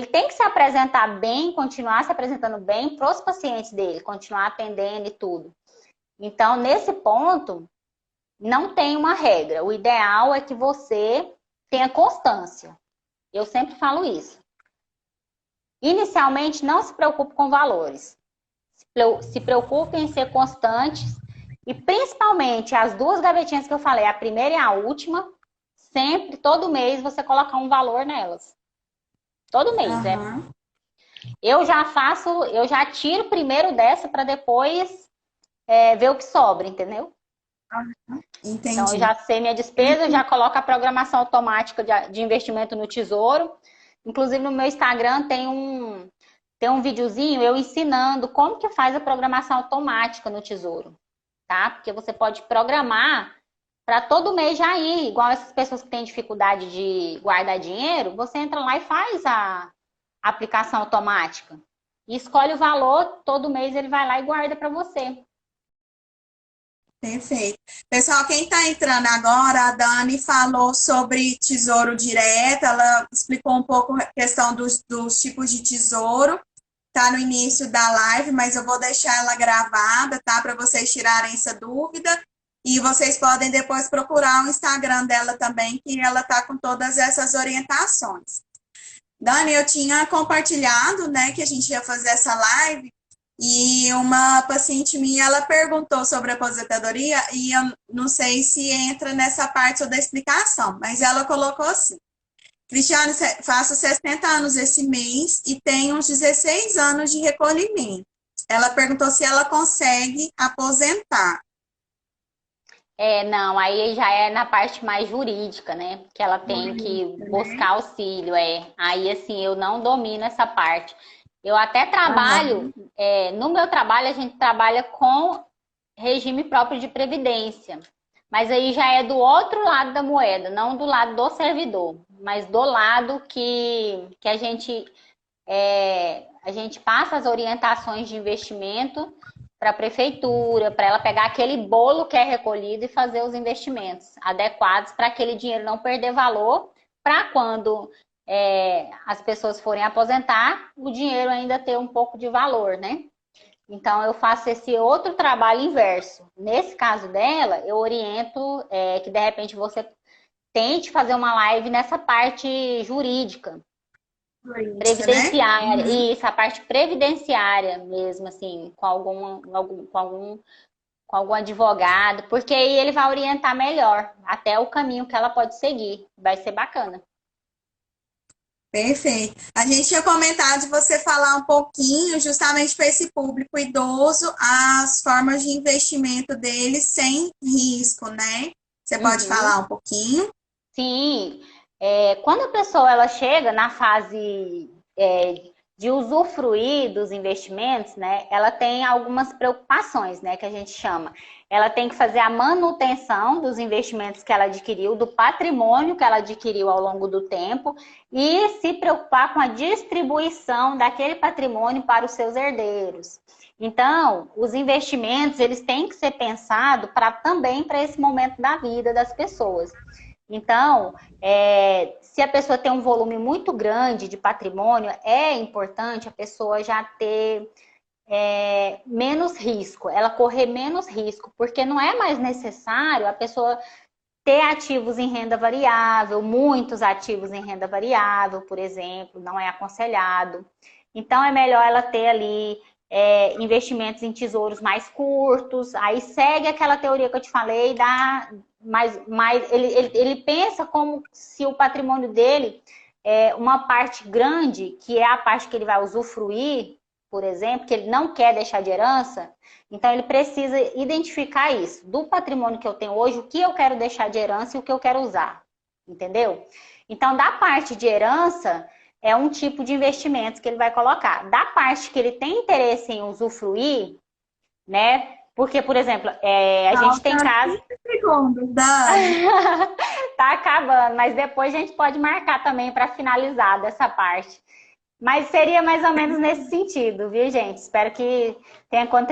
tem que se apresentar bem, continuar se apresentando bem para os pacientes dele, continuar atendendo e tudo. Então, nesse ponto, não tem uma regra. O ideal é que você tenha constância. Eu sempre falo isso. Inicialmente, não se preocupe com valores. Se preocupe em ser constantes e principalmente as duas gavetinhas que eu falei, a primeira e a última, sempre, todo mês, você colocar um valor nelas. Todo mês. Aham, Eu já tiro primeiro dessa para depois ver o que sobra, entendeu? Então, eu entendi. já sei minha despesa, eu já coloco a programação automática de investimento no Tesouro. Inclusive, no meu Instagram tem um videozinho eu ensinando como que faz a programação automática no Tesouro, tá? Porque você pode programar para todo mês já ir, igual essas pessoas que têm dificuldade de guardar dinheiro, você entra lá e faz a aplicação automática. E escolhe o valor, todo mês ele vai lá e guarda para você. Perfeito. Pessoal, quem está entrando agora, a Dani falou sobre tesouro direto, ela explicou um pouco a questão dos tipos de tesouro. Tá no início da live, mas eu vou deixar ela gravada, tá? Para vocês tirarem essa dúvida. E vocês podem depois procurar o Instagram dela também, que ela tá com todas essas orientações. Dani, eu tinha compartilhado, né, que a gente ia fazer essa live, e uma paciente minha, ela perguntou sobre a aposentadoria, e eu não sei se entra nessa parte da explicação, mas ela colocou assim: Cristiane, faço 60 anos esse mês e tenho uns 16 anos de recolhimento. Ela perguntou se ela consegue aposentar. Não, aí já é na parte mais jurídica, né? Que ela tem que buscar auxílio, Aí, assim, eu não domino essa parte. Eu até trabalho, no meu trabalho a gente trabalha com regime próprio de previdência. Mas aí já é do outro lado da moeda, não do lado do servidor, mas do lado que a gente passa as orientações de investimento para a prefeitura, para ela pegar aquele bolo que é recolhido e fazer os investimentos adequados para aquele dinheiro não perder valor, para quando as pessoas forem aposentar, o dinheiro ainda ter um pouco de valor, né? Então, eu faço esse outro trabalho inverso. Nesse caso dela, eu oriento que, de repente, você tente fazer uma live nessa parte jurídica, previdenciária, né? isso, a parte previdenciária mesmo, assim, com algum advogado, porque aí ele vai orientar melhor até o caminho que ela pode seguir. Vai ser bacana. Perfeito. A gente tinha comentado de você falar um pouquinho, justamente para esse público idoso, as formas de investimento deles sem risco, né? Você pode Uhum. falar um pouquinho? Sim, quando a pessoa ela chega na fase de usufruir dos investimentos, né, ela tem algumas preocupações, né, que a gente chama. Ela tem que fazer a manutenção dos investimentos que ela adquiriu, do patrimônio que ela adquiriu ao longo do tempo e se preocupar com a distribuição daquele patrimônio para os seus herdeiros. Então, os investimentos, eles têm que ser pensados também para esse momento da vida das pessoas. Então, se a pessoa tem um volume muito grande de patrimônio, é importante a pessoa já ter menos risco, ela correr menos risco, porque não é mais necessário a pessoa ter ativos em renda variável, muitos ativos em renda variável, por exemplo, não é aconselhado. Então, é melhor ela ter ali investimentos em tesouros mais curtos, aí segue aquela teoria que eu te falei, ele pensa como se o patrimônio dele, uma parte grande, que é a parte que ele vai usufruir, por exemplo, que ele não quer deixar de herança, então ele precisa identificar isso, do patrimônio que eu tenho hoje, o que eu quero deixar de herança e o que eu quero usar, entendeu? Então, da parte de herança, é um tipo de investimento que ele vai colocar. Da parte que ele tem interesse em usufruir, né? Porque, por exemplo, a gente tem casa... 15 segundos, Dani. Tá acabando, mas depois a gente pode marcar também para finalizar dessa parte. Mas seria mais ou menos nesse sentido, viu, gente? Espero que tenha contribuído.